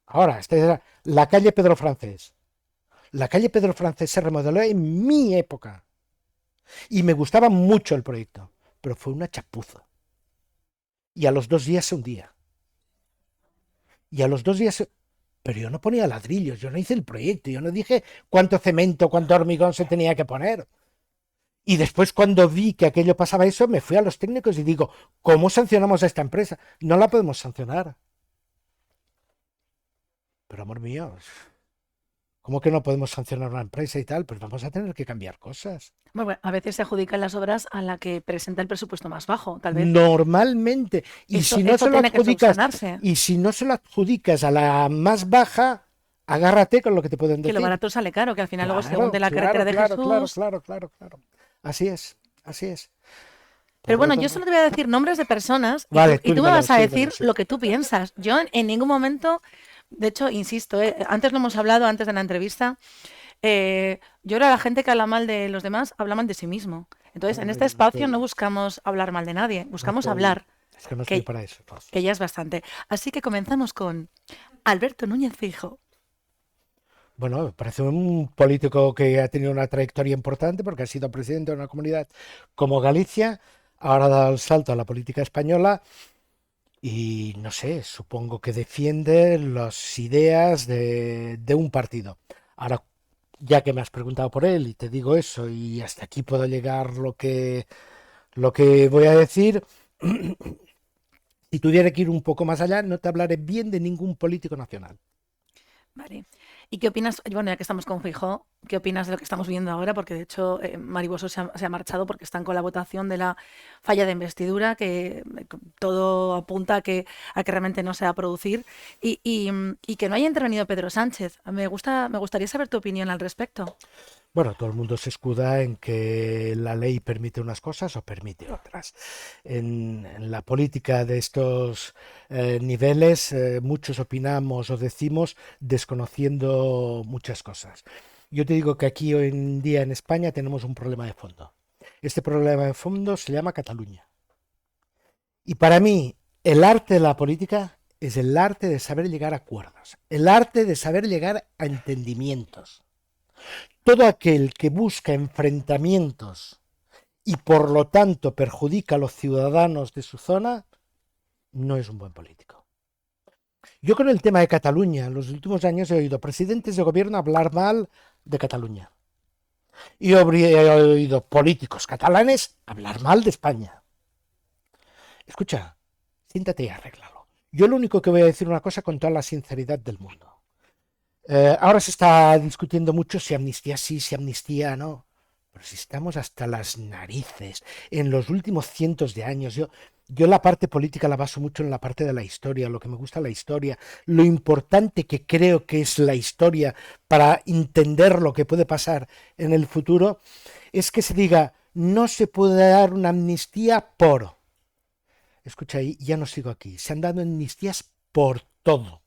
Speaker 3: Ahora, esta era la calle Pedro Francés. La calle Pedro Francés se remodeló en mi época y me gustaba mucho el proyecto, pero fue una chapuza. Y a los 2 días se hundía. Y a los 2 días se... Pero yo no ponía ladrillos, yo no hice el proyecto, yo no dije cuánto cemento, cuánto hormigón se tenía que poner. Y después, cuando vi que aquello pasaba eso, me fui a los técnicos y digo, ¿cómo sancionamos a esta empresa? No la podemos sancionar. Pero amor mío, ¿cómo que no podemos sancionar a una empresa y tal? Pues vamos a tener que cambiar cosas.
Speaker 2: Bueno, a veces se adjudican las obras a la que presenta el presupuesto más bajo, tal vez.
Speaker 3: Normalmente. Y
Speaker 2: Eso,
Speaker 3: si no
Speaker 2: eso
Speaker 3: se lo
Speaker 2: tiene que
Speaker 3: adjudicas,
Speaker 2: subsanarse.
Speaker 3: y si no se lo adjudicas a la más baja, agárrate con lo que te pueden
Speaker 2: Que lo
Speaker 3: decir.
Speaker 2: barato sale caro, que al final luego se
Speaker 3: Claro,
Speaker 2: hunde la carretera
Speaker 3: claro,
Speaker 2: de
Speaker 3: claro, claro,
Speaker 2: Jesús.
Speaker 3: claro, claro, claro. Así es, así es.
Speaker 2: Pero
Speaker 3: Por lo
Speaker 2: bueno, yo
Speaker 3: tanto,
Speaker 2: solo te voy a decir nombres de personas y
Speaker 3: vale,
Speaker 2: tú,
Speaker 3: tú
Speaker 2: y tú me
Speaker 3: dímelo,
Speaker 2: vas a
Speaker 3: sí, dímelo,
Speaker 2: decir
Speaker 3: sí.
Speaker 2: lo que tú piensas. Yo en ningún momento, de hecho, insisto, antes lo hemos hablado antes de la entrevista, yo creo que la gente que habla mal de los demás habla mal de sí mismo. Entonces, en
Speaker 3: Bueno,
Speaker 2: este
Speaker 3: yo no
Speaker 2: espacio no
Speaker 3: estoy,
Speaker 2: buscamos hablar mal de nadie,
Speaker 3: no
Speaker 2: buscamos
Speaker 3: estoy,
Speaker 2: hablar,
Speaker 3: es que no estoy
Speaker 2: que,
Speaker 3: para eso. No.
Speaker 2: que ya es bastante. Así que comenzamos con Alberto Núñez Fijo.
Speaker 3: Bueno, me parece un político que ha tenido una trayectoria importante porque ha sido presidente de una comunidad como Galicia, ahora ha dado el salto a la política española. Y no sé, supongo que defiende las ideas de un partido. Ahora, ya que me has preguntado por él y te digo eso, y hasta aquí puedo llegar lo que voy a decir, si tuviera que ir un poco más allá, no te hablaré bien de ningún político nacional.
Speaker 2: Vale. ¿Y qué opinas? Bueno, ya que estamos con Feijóo, ¿qué opinas de lo que estamos viendo ahora? Porque de hecho Mariboso se ha marchado porque están con la votación de la falla de investidura, que todo apunta a que realmente no se va a producir y que no haya intervenido Pedro Sánchez. Me gustaría saber tu opinión al respecto.
Speaker 3: Bueno, todo el mundo se escuda en que la ley permite unas cosas o permite otras. En la política de estos niveles, muchos opinamos o decimos desconociendo muchas cosas. Yo te digo que aquí hoy en día en España tenemos un problema de fondo. Este problema de fondo se llama Cataluña. Y para mí, el arte de la política es el arte de saber llegar a acuerdos, el arte de saber llegar a entendimientos. Todo aquel que busca enfrentamientos y por lo tanto perjudica a los ciudadanos de su zona, no es un buen político. Yo con el tema de Cataluña, en los últimos años he oído presidentes de gobierno hablar mal de Cataluña. Y he oído políticos catalanes hablar mal de España. Escucha, siéntate y arréglalo. Yo lo único que voy a decir una cosa con toda la sinceridad del mundo. Ahora se está discutiendo mucho si amnistía sí, si amnistía no. Pero si estamos hasta las narices en los últimos cientos de años, yo la parte política la baso mucho en la parte de la historia, lo que me gusta la historia, lo importante que creo que es la historia para entender lo que puede pasar en el futuro, es que se diga, no se puede dar una amnistía por... Escucha, ahí ya no sigo aquí, se han dado amnistías por todo.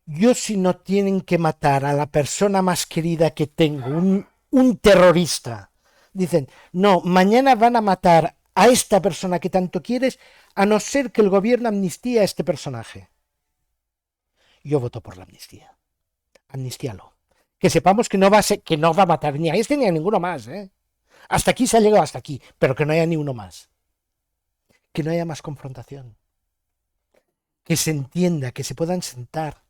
Speaker 3: Yo si no tienen que matar a la persona más querida que tengo, un terrorista, dicen, no, mañana van a matar a esta persona que tanto quieres, a no ser que el gobierno amnistía a este personaje. Yo voto por la amnistía. Amnistíalo. Que sepamos que no va a matar ni a este ni a ninguno más, ¿eh? Hasta aquí se ha llegado hasta aquí, pero que no haya ni uno más. Que no haya más confrontación. Que se entienda, que se puedan sentar.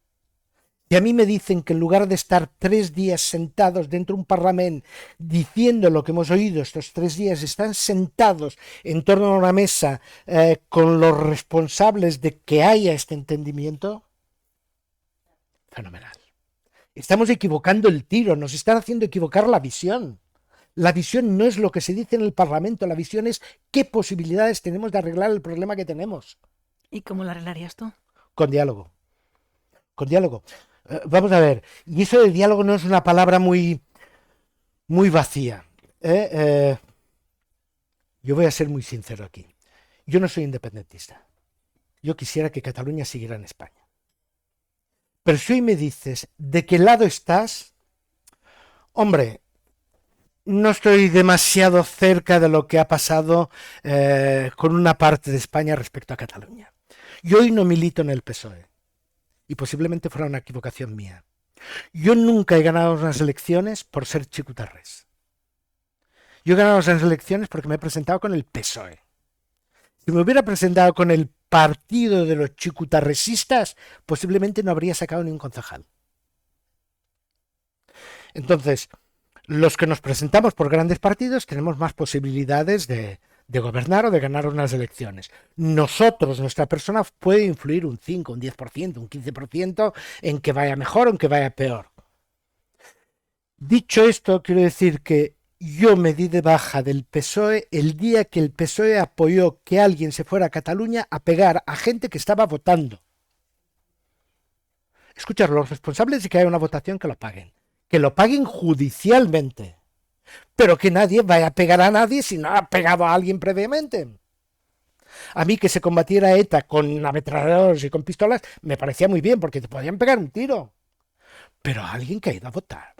Speaker 3: Y a mí me dicen que en lugar de estar 3 días sentados dentro de un parlamento diciendo lo que hemos oído estos 3 días, están sentados en torno a una mesa con los responsables de que haya este entendimiento, fenomenal. Estamos equivocando el tiro, nos están haciendo equivocar la visión. La visión no es lo que se dice en el Parlamento, la visión es qué posibilidades tenemos de arreglar el problema que tenemos.
Speaker 2: ¿Y cómo lo arreglarías tú?
Speaker 3: Con diálogo. Con diálogo. Vamos a ver, y eso de diálogo no es una palabra muy vacía. Yo voy a ser muy sincero aquí. Yo no soy independentista. Yo quisiera que Cataluña siguiera en España. Pero si hoy me dices de qué lado estás, hombre, no estoy demasiado cerca de lo que ha pasado con una parte de España respecto a Cataluña. Yo hoy no milito en el PSOE y posiblemente fuera una equivocación mía. Yo nunca he ganado unas elecciones por ser chicutarres. Yo he ganado unas elecciones porque me he presentado con el PSOE. Si me hubiera presentado con el partido de los chicutarresistas, posiblemente no habría sacado ni un concejal. Entonces, los que nos presentamos por grandes partidos tenemos más posibilidades de gobernar o de ganar unas elecciones. Nosotros, nuestra persona puede influir un 5, un 10%, un 15% en que vaya mejor o en que vaya peor. Dicho esto, quiero decir que yo me di de baja del PSOE el día que el PSOE apoyó que alguien se fuera a Cataluña a pegar a gente que estaba votando. Escuchar, los responsables de que haya una votación que lo paguen judicialmente, pero que nadie vaya a pegar a nadie si no ha pegado a alguien previamente. A mí que se combatiera ETA con ametralladores y con pistolas me parecía muy bien porque te podían pegar un tiro, pero a alguien que ha ido a votar,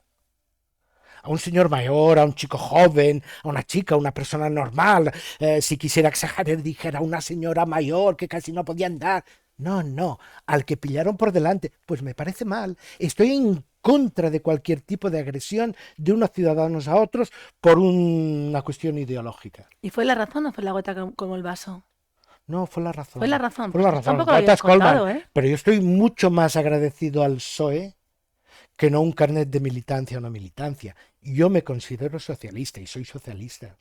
Speaker 3: a un señor mayor, a un chico joven, a una chica, a una persona normal, si quisiera exagerar dijera a una señora mayor que casi no podía andar. No, al que pillaron por delante, pues me parece mal. Estoy en contra de cualquier tipo de agresión de unos ciudadanos a otros por una cuestión ideológica.
Speaker 2: ¿Y fue la razón o fue la gota como el vaso?
Speaker 3: No, fue la razón.
Speaker 2: Fue la razón.
Speaker 3: Fue la
Speaker 2: Pues
Speaker 3: razón.
Speaker 2: tampoco lo habías contado, ¿eh?
Speaker 3: Pero yo estoy mucho más agradecido al PSOE que no un carnet de militancia o no militancia. Yo me considero socialista y soy socialista.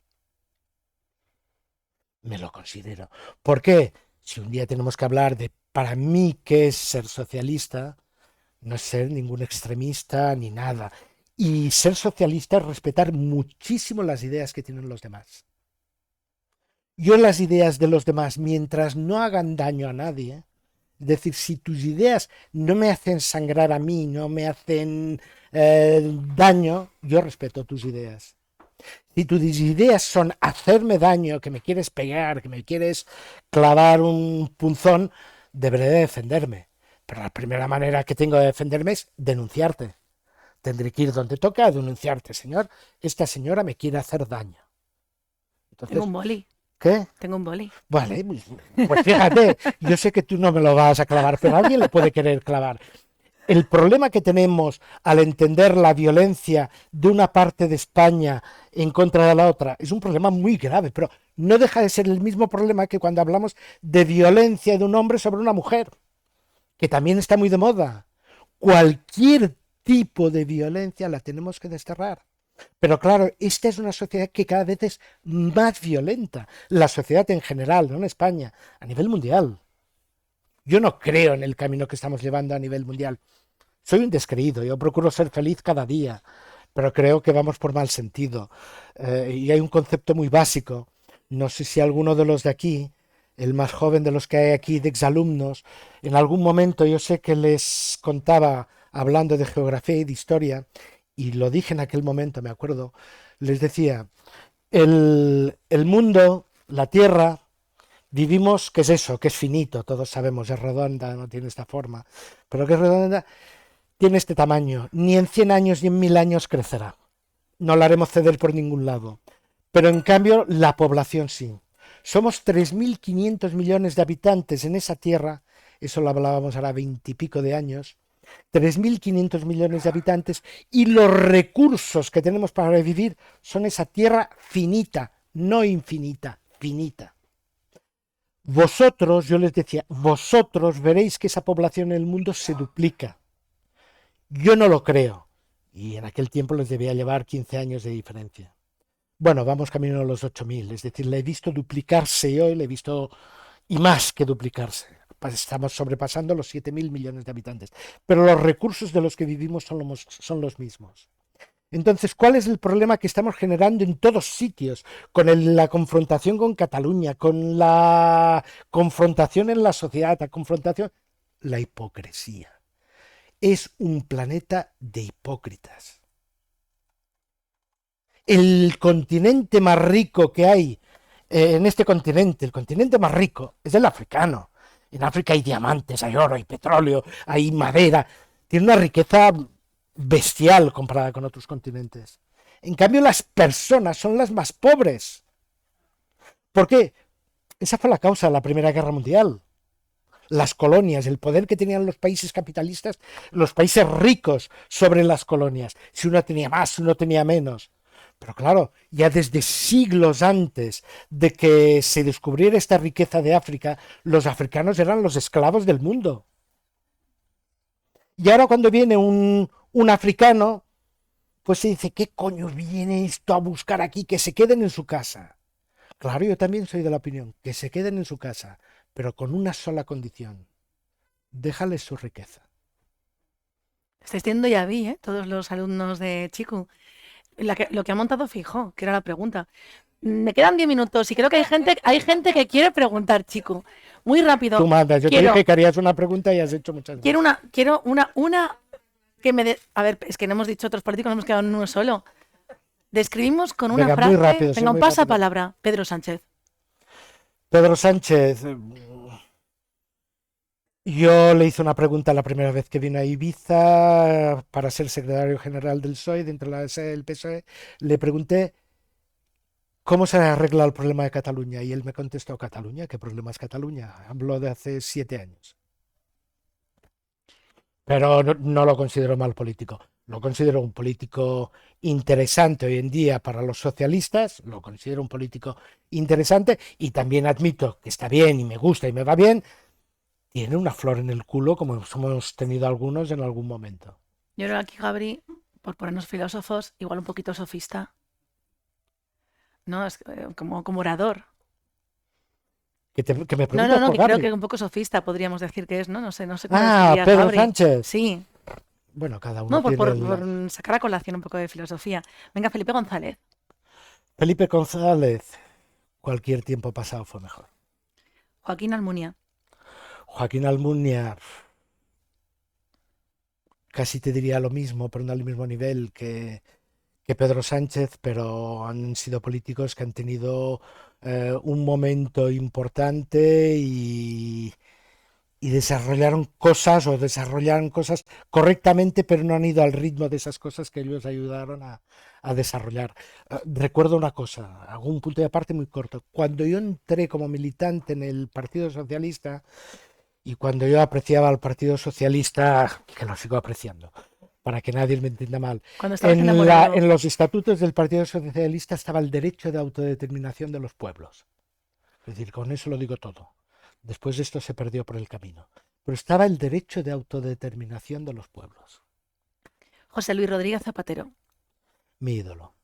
Speaker 3: Me lo considero. ¿Por qué? Si un día tenemos que hablar de, para mí, qué es ser socialista, no es ser ningún extremista ni nada. Y ser socialista es respetar muchísimo las ideas que tienen los demás. Yo las ideas de los demás, mientras no hagan daño a nadie, es decir, si tus ideas no me hacen sangrar a mí, no me hacen daño, yo respeto tus ideas. Si tus ideas son hacerme daño, que me quieres pegar, que me quieres clavar un punzón, deberé de defenderme. Pero la primera manera que tengo de defenderme es denunciarte. Tendré que ir donde toca a denunciarte, señor. Esta señora me quiere hacer daño. Entonces,
Speaker 2: Tengo un boli.
Speaker 3: ¿qué?
Speaker 2: Tengo un boli.
Speaker 3: Vale, pues fíjate, yo sé que tú no me lo vas a clavar, pero alguien le puede querer clavar. El problema que tenemos al entender la violencia de una parte de España en contra de la otra es un problema muy grave, pero no deja de ser el mismo problema que cuando hablamos de violencia de un hombre sobre una mujer, que también está muy de moda. Cualquier tipo de violencia la tenemos que desterrar. Pero claro, esta es una sociedad que cada vez es más violenta. La sociedad en general, no en España, a nivel mundial. Yo no creo en el camino que estamos llevando a nivel mundial. Soy un descreído, yo procuro ser feliz cada día, pero creo que vamos por mal sentido. Y hay un concepto muy básico. No sé si alguno de los de aquí, el más joven de los que hay aquí, de exalumnos, en algún momento yo sé que les contaba, hablando de geografía y de historia, y lo dije en aquel momento, me acuerdo, les decía, el mundo, la Tierra, vivimos, ¿qué es eso? Que es finito, todos sabemos, es redonda, no tiene esta forma, pero que es redonda, tiene este tamaño, ni en 100 años ni en 1000 años crecerá, no la haremos ceder por ningún lado, pero en cambio la población sí. Somos 3.500 millones de habitantes en esa Tierra, eso lo hablábamos ahora 20 y pico de años, 3.500 millones de habitantes y los recursos que tenemos para vivir son esa tierra finita, no infinita, finita. Vosotros, yo les decía, vosotros veréis que esa población en el mundo se duplica. Yo no lo creo. Y en aquel tiempo les debía llevar 15 años de diferencia. Bueno, vamos camino a los 8.000, es decir, la he visto duplicarse hoy, la he visto y más que duplicarse. estamos sobrepasando los 7.000 millones de habitantes, pero los recursos de los que vivimos son los mismos. Entonces, ¿cuál es el problema que estamos generando en todos sitios? Con la confrontación con Cataluña, con la confrontación en la sociedad, la hipocresía. Es un planeta de hipócritas. El continente más rico que hay en este continente, el continente más rico, es el africano. En África hay diamantes, hay oro, hay petróleo, hay madera. Tiene una riqueza bestial comparada con otros continentes. En cambio, las personas son las más pobres. ¿Por qué? Esa fue la causa de la Primera Guerra Mundial. Las colonias, el poder que tenían los países capitalistas, los países ricos sobre las colonias. Si uno tenía más, si uno tenía menos. Pero claro, ya desde siglos antes de que se descubriera esta riqueza de África, los africanos eran los esclavos del mundo. Y ahora cuando viene un africano, pues se dice, ¿qué coño viene esto a buscar aquí? Que se queden en su casa. Claro, yo también soy de la opinión, que se queden en su casa, pero con una sola condición. Déjales su riqueza.
Speaker 2: Estáis teniendo ya vi, ¿eh? Todos los alumnos de Chiku. Lo que ha montado Feijóo, que era la pregunta. Me quedan 10 minutos y creo que hay gente que quiere preguntar, Chiku. Muy rápido.
Speaker 3: Tú mandas, yo te dije que harías una pregunta y has hecho muchas más.
Speaker 2: Quiero una que me a ver, es que no hemos dicho otros políticos, nos hemos quedado en uno solo. Describimos con una frase.
Speaker 3: Muy rápido,
Speaker 2: venga, un pasapalabra. Pedro Sánchez.
Speaker 3: Pedro Sánchez. Yo le hice una pregunta la primera vez que vino a Ibiza para ser secretario general del PSOE, dentro del PSOE. Le pregunté cómo se arregla el problema de Cataluña y él me contestó, ¿Cataluña? ¿Qué problema es Cataluña? Habló de hace 7 años. Pero no lo considero mal político. Lo considero un político interesante hoy en día para los socialistas, lo considero un político interesante y también admito que está bien y me gusta y me va bien. Tiene una flor en el culo como hemos tenido algunos en algún momento.
Speaker 2: Yo creo aquí, Gabri, por ponernos filósofos, igual un poquito sofista. ¿No? Es como orador.
Speaker 3: Que me preguntas
Speaker 2: No,
Speaker 3: por
Speaker 2: que
Speaker 3: Gabri.
Speaker 2: creo que un poco sofista podríamos decir que es, ¿no? No sé cómo
Speaker 3: Pedro
Speaker 2: Gabri.
Speaker 3: Sánchez.
Speaker 2: Sí.
Speaker 3: Bueno, cada uno
Speaker 2: No, por
Speaker 3: tiene
Speaker 2: sacar a colación un poco de filosofía. Venga, Felipe González.
Speaker 3: Felipe González, cualquier tiempo pasado fue mejor.
Speaker 2: Joaquín Almunia.
Speaker 3: Joaquín Almunia, casi te diría lo mismo, pero no al mismo nivel que Pedro Sánchez, pero han sido políticos que han tenido un momento importante y desarrollaron cosas correctamente, pero no han ido al ritmo de esas cosas que ellos ayudaron a desarrollar. Recuerdo una cosa, hago un punto de aparte muy corto. Cuando yo entré como militante en el Partido Socialista y cuando yo apreciaba al Partido Socialista, que lo sigo apreciando, para que nadie me entienda mal, en los estatutos del Partido Socialista estaba el derecho de autodeterminación de los pueblos. Es decir, con eso lo digo todo. Después esto se perdió por el camino. Pero estaba el derecho de autodeterminación de los pueblos.
Speaker 2: José Luis Rodríguez Zapatero.
Speaker 3: Mi ídolo.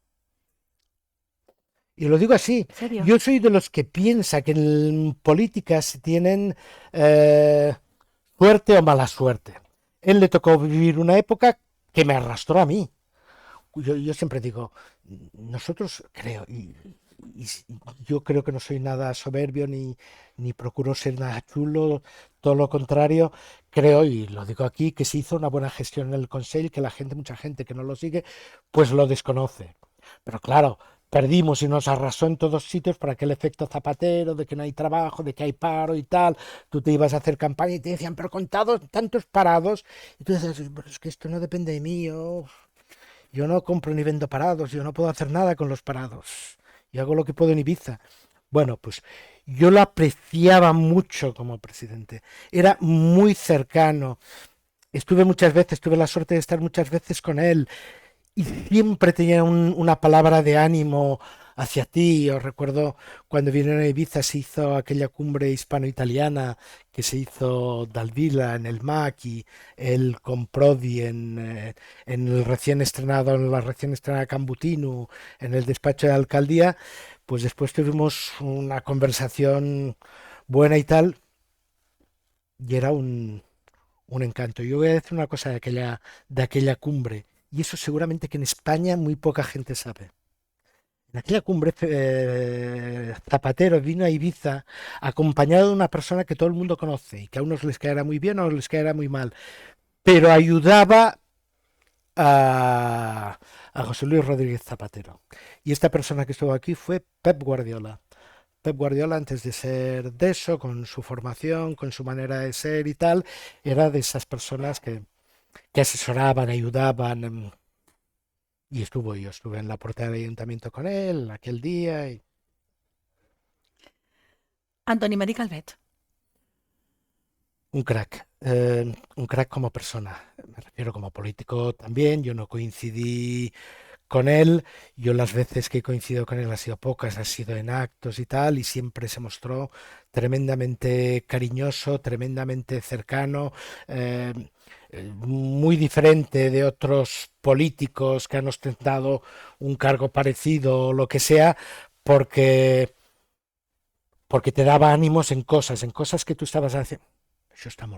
Speaker 3: Y lo digo así.
Speaker 2: ¿En serio?
Speaker 3: Yo soy de los que piensa que en política se tienen suerte o mala suerte. Él le tocó vivir una época que me arrastró a mí. Yo siempre digo, nosotros creo, y yo creo que no soy nada soberbio ni procuro ser nada chulo, todo lo contrario, creo, y lo digo aquí, que se hizo una buena gestión en el Consell, que mucha gente que no lo sigue, pues lo desconoce. Pero claro, perdimos y nos arrasó en todos sitios por aquel efecto Zapatero, de que no hay trabajo, de que hay paro y tal. Tú te ibas a hacer campaña y te decían, pero con tantos parados, y tú dices, pero es que esto no depende de mí, yo no compro ni vendo parados, yo no puedo hacer nada con los parados. Yo hago lo que puedo en Ibiza. Bueno, pues yo lo apreciaba mucho como presidente. Era muy cercano. Tuve la suerte de estar muchas veces con él y siempre tenía una palabra de ánimo hacia ti. Os recuerdo cuando vinieron a Ibiza se hizo aquella cumbre hispano-italiana que se hizo Dalvila en el MAC y él con Prodi en la recién estrenada Cambutinu, en el despacho de alcaldía. Pues después tuvimos una conversación buena y tal. y era un encanto. Yo voy a decir una cosa de aquella cumbre, y eso seguramente que en España muy poca gente sabe. En aquella cumbre, Zapatero vino a Ibiza acompañado de una persona que todo el mundo conoce y que a unos les caerá muy bien, a otros les caerá muy mal, pero ayudaba a José Luis Rodríguez Zapatero. Y esta persona que estuvo aquí fue Pep Guardiola. Pep Guardiola, antes de ser de eso, con su formación, con su manera de ser y tal, era de esas personas que asesoraban, ayudaban. Y yo estuve en la puerta del ayuntamiento con él aquel día.
Speaker 2: Antoni Marí Calvet.
Speaker 3: Un crack como persona, me refiero como político también. Yo no coincidí con él, yo las veces que he coincidido con él ha sido pocas, ha sido en actos y tal, y siempre se mostró tremendamente cariñoso, tremendamente cercano, eh, muy diferente de otros políticos que han ostentado un cargo parecido o lo que sea, porque, porque te daba ánimos en cosas que tú estabas haciendo. Això està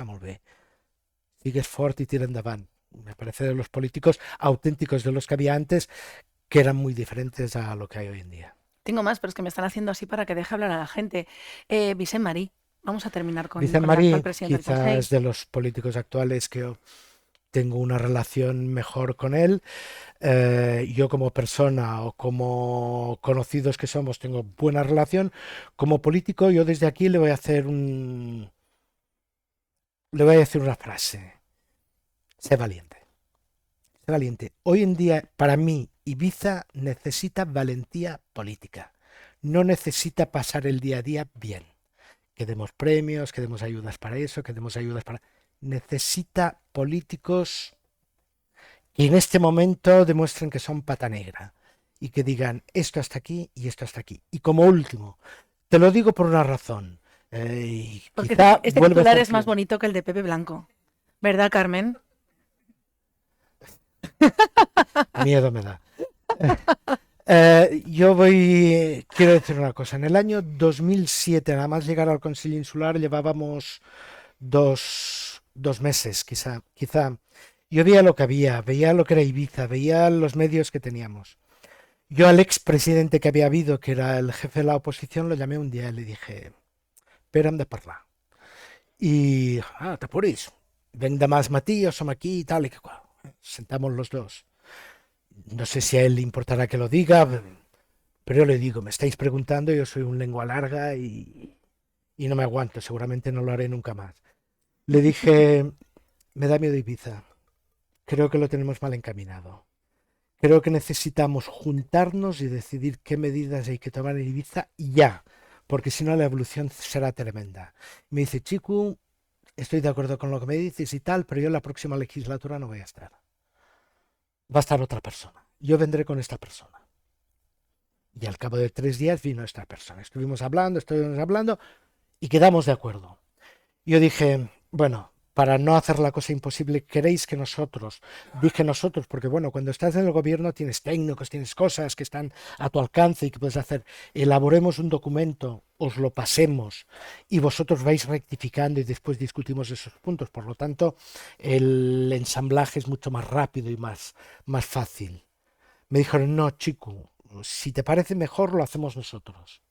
Speaker 3: molt bé. Sigues fort y tira endavant. Me parece de los políticos auténticos de los que había antes, que eran muy diferentes a lo que hay hoy en día.
Speaker 2: Tengo más, pero es que me están haciendo así para que deje hablar a la gente. Vicent Marí. Vamos a terminar
Speaker 3: Vicent
Speaker 2: con el actual
Speaker 3: Marí,
Speaker 2: presidente del
Speaker 3: quizás
Speaker 2: Consell.
Speaker 3: es de los políticos actuales que yo tengo una relación mejor con él. Yo como persona o como conocidos que somos tengo buena relación. Como político, yo desde aquí le voy a decir una frase. Sé valiente. Sé valiente. Hoy en día, para mí, Ibiza necesita valentía política. No necesita pasar el día a día bien. Que demos premios, que demos ayudas para eso, que demos ayudas para... Necesita políticos que en este momento demuestren que son pata negra y que digan esto hasta aquí y esto hasta aquí. Y como último, te lo digo por una razón. Y
Speaker 2: Porque
Speaker 3: quizá
Speaker 2: este
Speaker 3: vuelve a
Speaker 2: titular
Speaker 3: ser
Speaker 2: es más
Speaker 3: cliente.
Speaker 2: bonito que el de Pepe Blanco. ¿Verdad, Carmen?
Speaker 3: Miedo me da. Quiero decir una cosa. En el año 2007, nada más llegar al Consejo Insular, llevábamos dos meses, quizá. Yo veía lo que había, veía lo que era Ibiza, veía los medios que teníamos. Yo al expresidente que había habido, que era el jefe de la oposición, lo llamé un día y le dije, però hem de parlar. Y, t'apuris, venc demà al matí, jo som aquí y tal, y que sentamos los dos. No sé si a él le importará que lo diga, pero yo le digo, me estáis preguntando, yo soy un lengua larga y no me aguanto, seguramente no lo haré nunca más. Le dije, me da miedo Ibiza, creo que lo tenemos mal encaminado. Creo que necesitamos juntarnos y decidir qué medidas hay que tomar en Ibiza ya, porque si no la evolución será tremenda. Me dice, Chico, estoy de acuerdo con lo que me dices y tal, pero yo en la próxima legislatura no voy a estar. Va a estar otra persona. Yo vendré con esta persona. Y al cabo de 3 días vino esta persona. Estuvimos hablando y quedamos de acuerdo. Yo dije, bueno, para no hacer la cosa imposible, queréis que nosotros, dije nosotros, porque bueno, cuando estás en el gobierno tienes técnicos, tienes cosas que están a tu alcance y que puedes hacer. Elaboremos un documento, os lo pasemos y vosotros vais rectificando y después discutimos esos puntos. Por lo tanto, el ensamblaje es mucho más rápido y más fácil. Me dijeron, no, chico, si te parece mejor lo hacemos nosotros.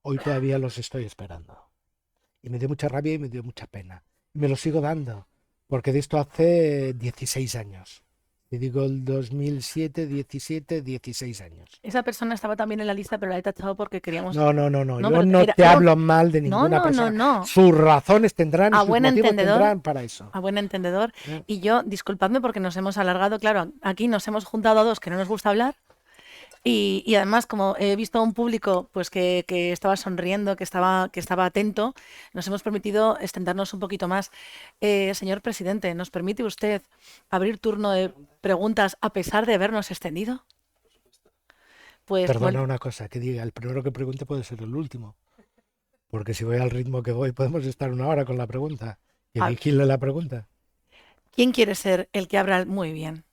Speaker 3: Hoy todavía los estoy esperando. Y me dio mucha rabia y me dio mucha pena. Y me lo sigo dando, porque de esto hace 16 años. Te digo el 2007, 17, 16 años.
Speaker 2: Esa persona estaba también en la lista, pero la he tachado porque queríamos...
Speaker 3: No.
Speaker 2: No,
Speaker 3: Yo
Speaker 2: pero
Speaker 3: no te
Speaker 2: no,
Speaker 3: hablo mal de
Speaker 2: no,
Speaker 3: ninguna
Speaker 2: no, no,
Speaker 3: persona.
Speaker 2: no.
Speaker 3: Sus razones tendrán y
Speaker 2: A
Speaker 3: sus
Speaker 2: buen
Speaker 3: motivos
Speaker 2: entendedor,
Speaker 3: tendrán para eso.
Speaker 2: a buen entendedor.
Speaker 3: ¿Eh?
Speaker 2: Y yo, disculpadme porque nos hemos alargado, claro, aquí nos hemos juntado a dos que no nos gusta hablar. Y además, como he visto a un público pues que estaba sonriendo, que estaba atento, nos hemos permitido extendernos un poquito más. Señor presidente, ¿nos permite usted abrir turno de preguntas a pesar de habernos extendido? Pues
Speaker 3: Perdona una cosa, que diga, el primero que pregunte puede ser el último. Porque si voy al ritmo que voy, podemos estar 1 hora con la pregunta. Que
Speaker 2: a-
Speaker 3: vigile la pregunta.
Speaker 2: ¿quién quiere ser el que abra muy bien?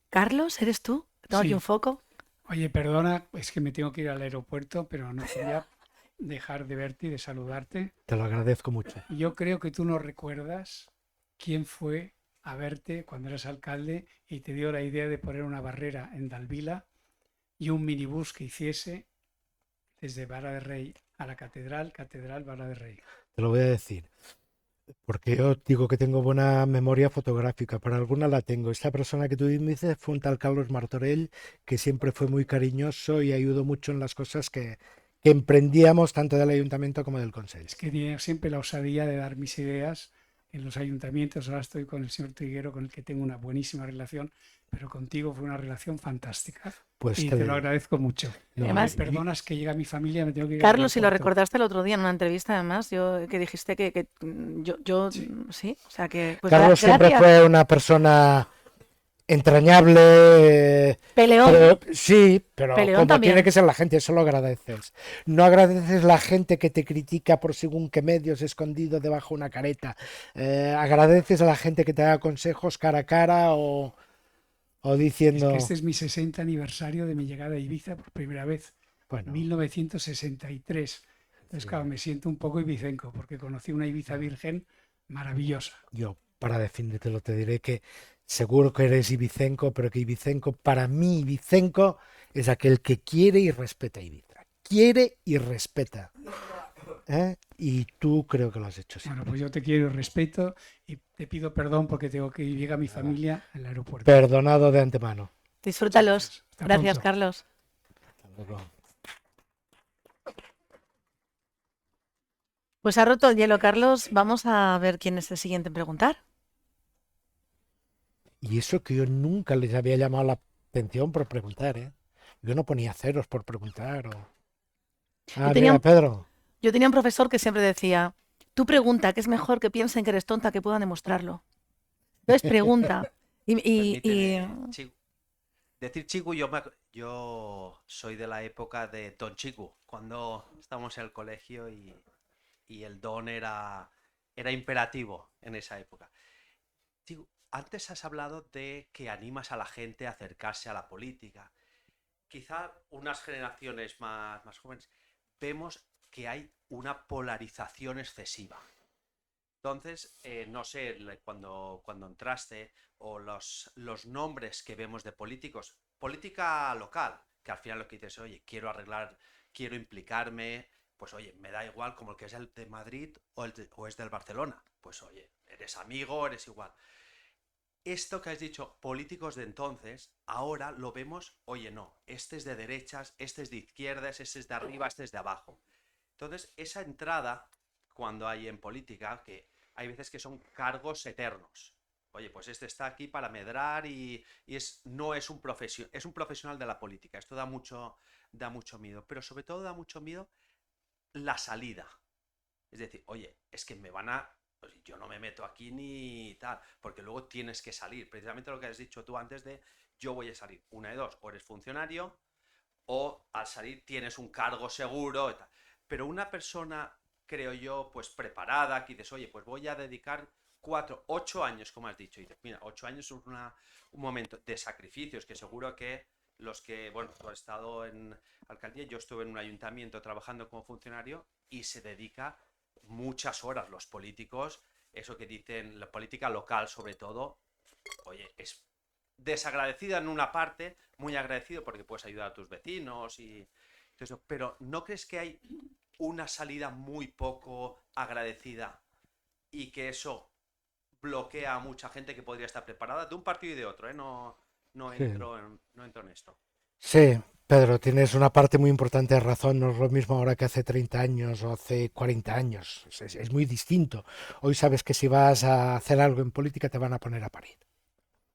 Speaker 2: Carlos, ¿eres tú? ¿Tengo aquí un
Speaker 1: Sí.
Speaker 2: foco?
Speaker 1: Oye, perdona, es que me tengo que ir al aeropuerto, pero no quería dejar de verte y de saludarte.
Speaker 3: Te lo agradezco mucho.
Speaker 1: Yo creo que tú no recuerdas quién fue a verte cuando eras alcalde y te dio la idea de poner una barrera en Dalvila y un minibús que hiciese desde Vara de Rey a la catedral, catedral, Vara de Rey.
Speaker 3: Te lo voy a decir. Porque yo digo que tengo buena memoria fotográfica, para alguna la tengo. Esta persona que tú dices fue un tal Carlos Martorell, que siempre fue muy cariñoso y ayudó mucho en las cosas que emprendíamos tanto del ayuntamiento como del consejo.
Speaker 1: Es que tenía siempre la osadía de dar mis ideas en los ayuntamientos. Ahora estoy con el señor Triguero, con el que tengo una buenísima relación, pero contigo fue una relación fantástica.
Speaker 3: Pues
Speaker 1: Y
Speaker 3: te
Speaker 1: te lo
Speaker 3: digo,
Speaker 1: agradezco mucho.
Speaker 3: no,
Speaker 2: Además,
Speaker 1: Me perdonas que llega mi familia, me tengo que ir al
Speaker 2: Carlos, si lo
Speaker 1: aeropuerto.
Speaker 2: recordaste el otro día en una entrevista, además, que dijiste yo
Speaker 1: Sí.
Speaker 2: sí, o sea que, pues
Speaker 3: Carlos siempre
Speaker 2: gracias,
Speaker 3: fue una persona entrañable,
Speaker 2: Peleón,
Speaker 3: pero sí, pero
Speaker 2: Peleón
Speaker 3: como tiene
Speaker 2: también.
Speaker 3: que ser la gente, eso lo agradeces. No agradeces la gente que te critica por según qué medios escondido debajo de una careta. Agradeces a la gente que te da consejos cara a cara o
Speaker 1: Es que
Speaker 3: diciendo,
Speaker 1: este es mi 60 aniversario de mi llegada a Ibiza por primera vez,
Speaker 3: bueno,
Speaker 1: 1963. Entonces,
Speaker 3: sí,
Speaker 1: claro, me siento un poco ibicenco porque conocí una Ibiza virgen maravillosa.
Speaker 3: yo para definírtelo te diré que seguro que eres ibicenco, pero que ibicenco, para mí ibicenco es aquel que quiere y respeta Ibiza. Quiere y respeta. ¿Eh? Y tú creo que lo has hecho
Speaker 1: Bueno,
Speaker 3: siempre.
Speaker 1: pues yo te quiero y respeto y te pido perdón porque tengo que ir, llega mi familia al aeropuerto.
Speaker 3: Perdonado de antemano.
Speaker 2: Disfrútalos.
Speaker 1: Hasta
Speaker 2: Gracias,
Speaker 1: pronto.
Speaker 2: Carlos.
Speaker 3: Hasta luego.
Speaker 2: Pues ha roto el hielo, Carlos. Vamos a ver quién es el siguiente en preguntar.
Speaker 3: Y eso que yo nunca les había llamado la atención por preguntar, ¿eh? Yo no ponía ceros por preguntar. Ah,
Speaker 2: tenía
Speaker 3: mira,
Speaker 2: un-
Speaker 3: Pedro.
Speaker 2: Yo tenía un profesor que siempre decía, tú pregunta, que es mejor que piensen que eres tonta que puedan demostrarlo. Entonces pregunta.
Speaker 4: Permíteme, Chigu. Decir Chigu, yo soy de la época de Don Chigu, cuando estábamos en el colegio y el don era imperativo en esa época. Chigu, antes has hablado de que animas a la gente a acercarse a la política. Quizá unas generaciones más jóvenes vemos que hay una polarización excesiva. Entonces, no sé, cuando entraste o los nombres que vemos de políticos, política local, que al final lo que dices, oye, quiero arreglar, quiero implicarme, pues oye, me da igual como el que es el de Madrid o es del Barcelona. Pues oye, eres amigo, eres igual. Esto que has dicho, políticos de entonces, ahora lo vemos, oye, no, este es de derechas, este es de izquierdas, este es de arriba, este es de abajo. Entonces, esa entrada, cuando hay en política, que hay veces que son cargos eternos. Oye, pues este está aquí para medrar y no es un profesional, es un profesional de la política. Esto da mucho miedo, pero sobre todo da mucho miedo la salida. Es decir, oye, es que me van a... pues yo no me meto aquí ni tal, porque luego tienes que salir. Precisamente lo que has dicho tú antes de yo voy a salir. Una de dos, o eres funcionario o al salir tienes un cargo seguro y tal. Pero una persona, creo yo, pues preparada, que dices, oye, pues voy a dedicar 4, 8 años, como has dicho, y dices, mira, 8 años es un momento de sacrificios, que seguro que los que, bueno, tú has estado en alcaldía, yo estuve en un ayuntamiento trabajando como funcionario y se dedica muchas horas los políticos, eso que dicen, la política local sobre todo, oye, es desagradecida en una parte, muy agradecido porque puedes ayudar a tus vecinos y todo eso, pero ¿no crees que hay una salida muy poco agradecida y que eso bloquea a mucha gente que podría estar preparada de un partido y de otro, ¿eh? No
Speaker 3: Sí.
Speaker 4: no entro en esto.
Speaker 3: Sí, Pedro, tienes una parte muy importante de razón. No es lo mismo ahora que hace 30 años o hace 40 años. Es muy distinto. Hoy sabes que si vas a hacer algo en política te van a poner a parir.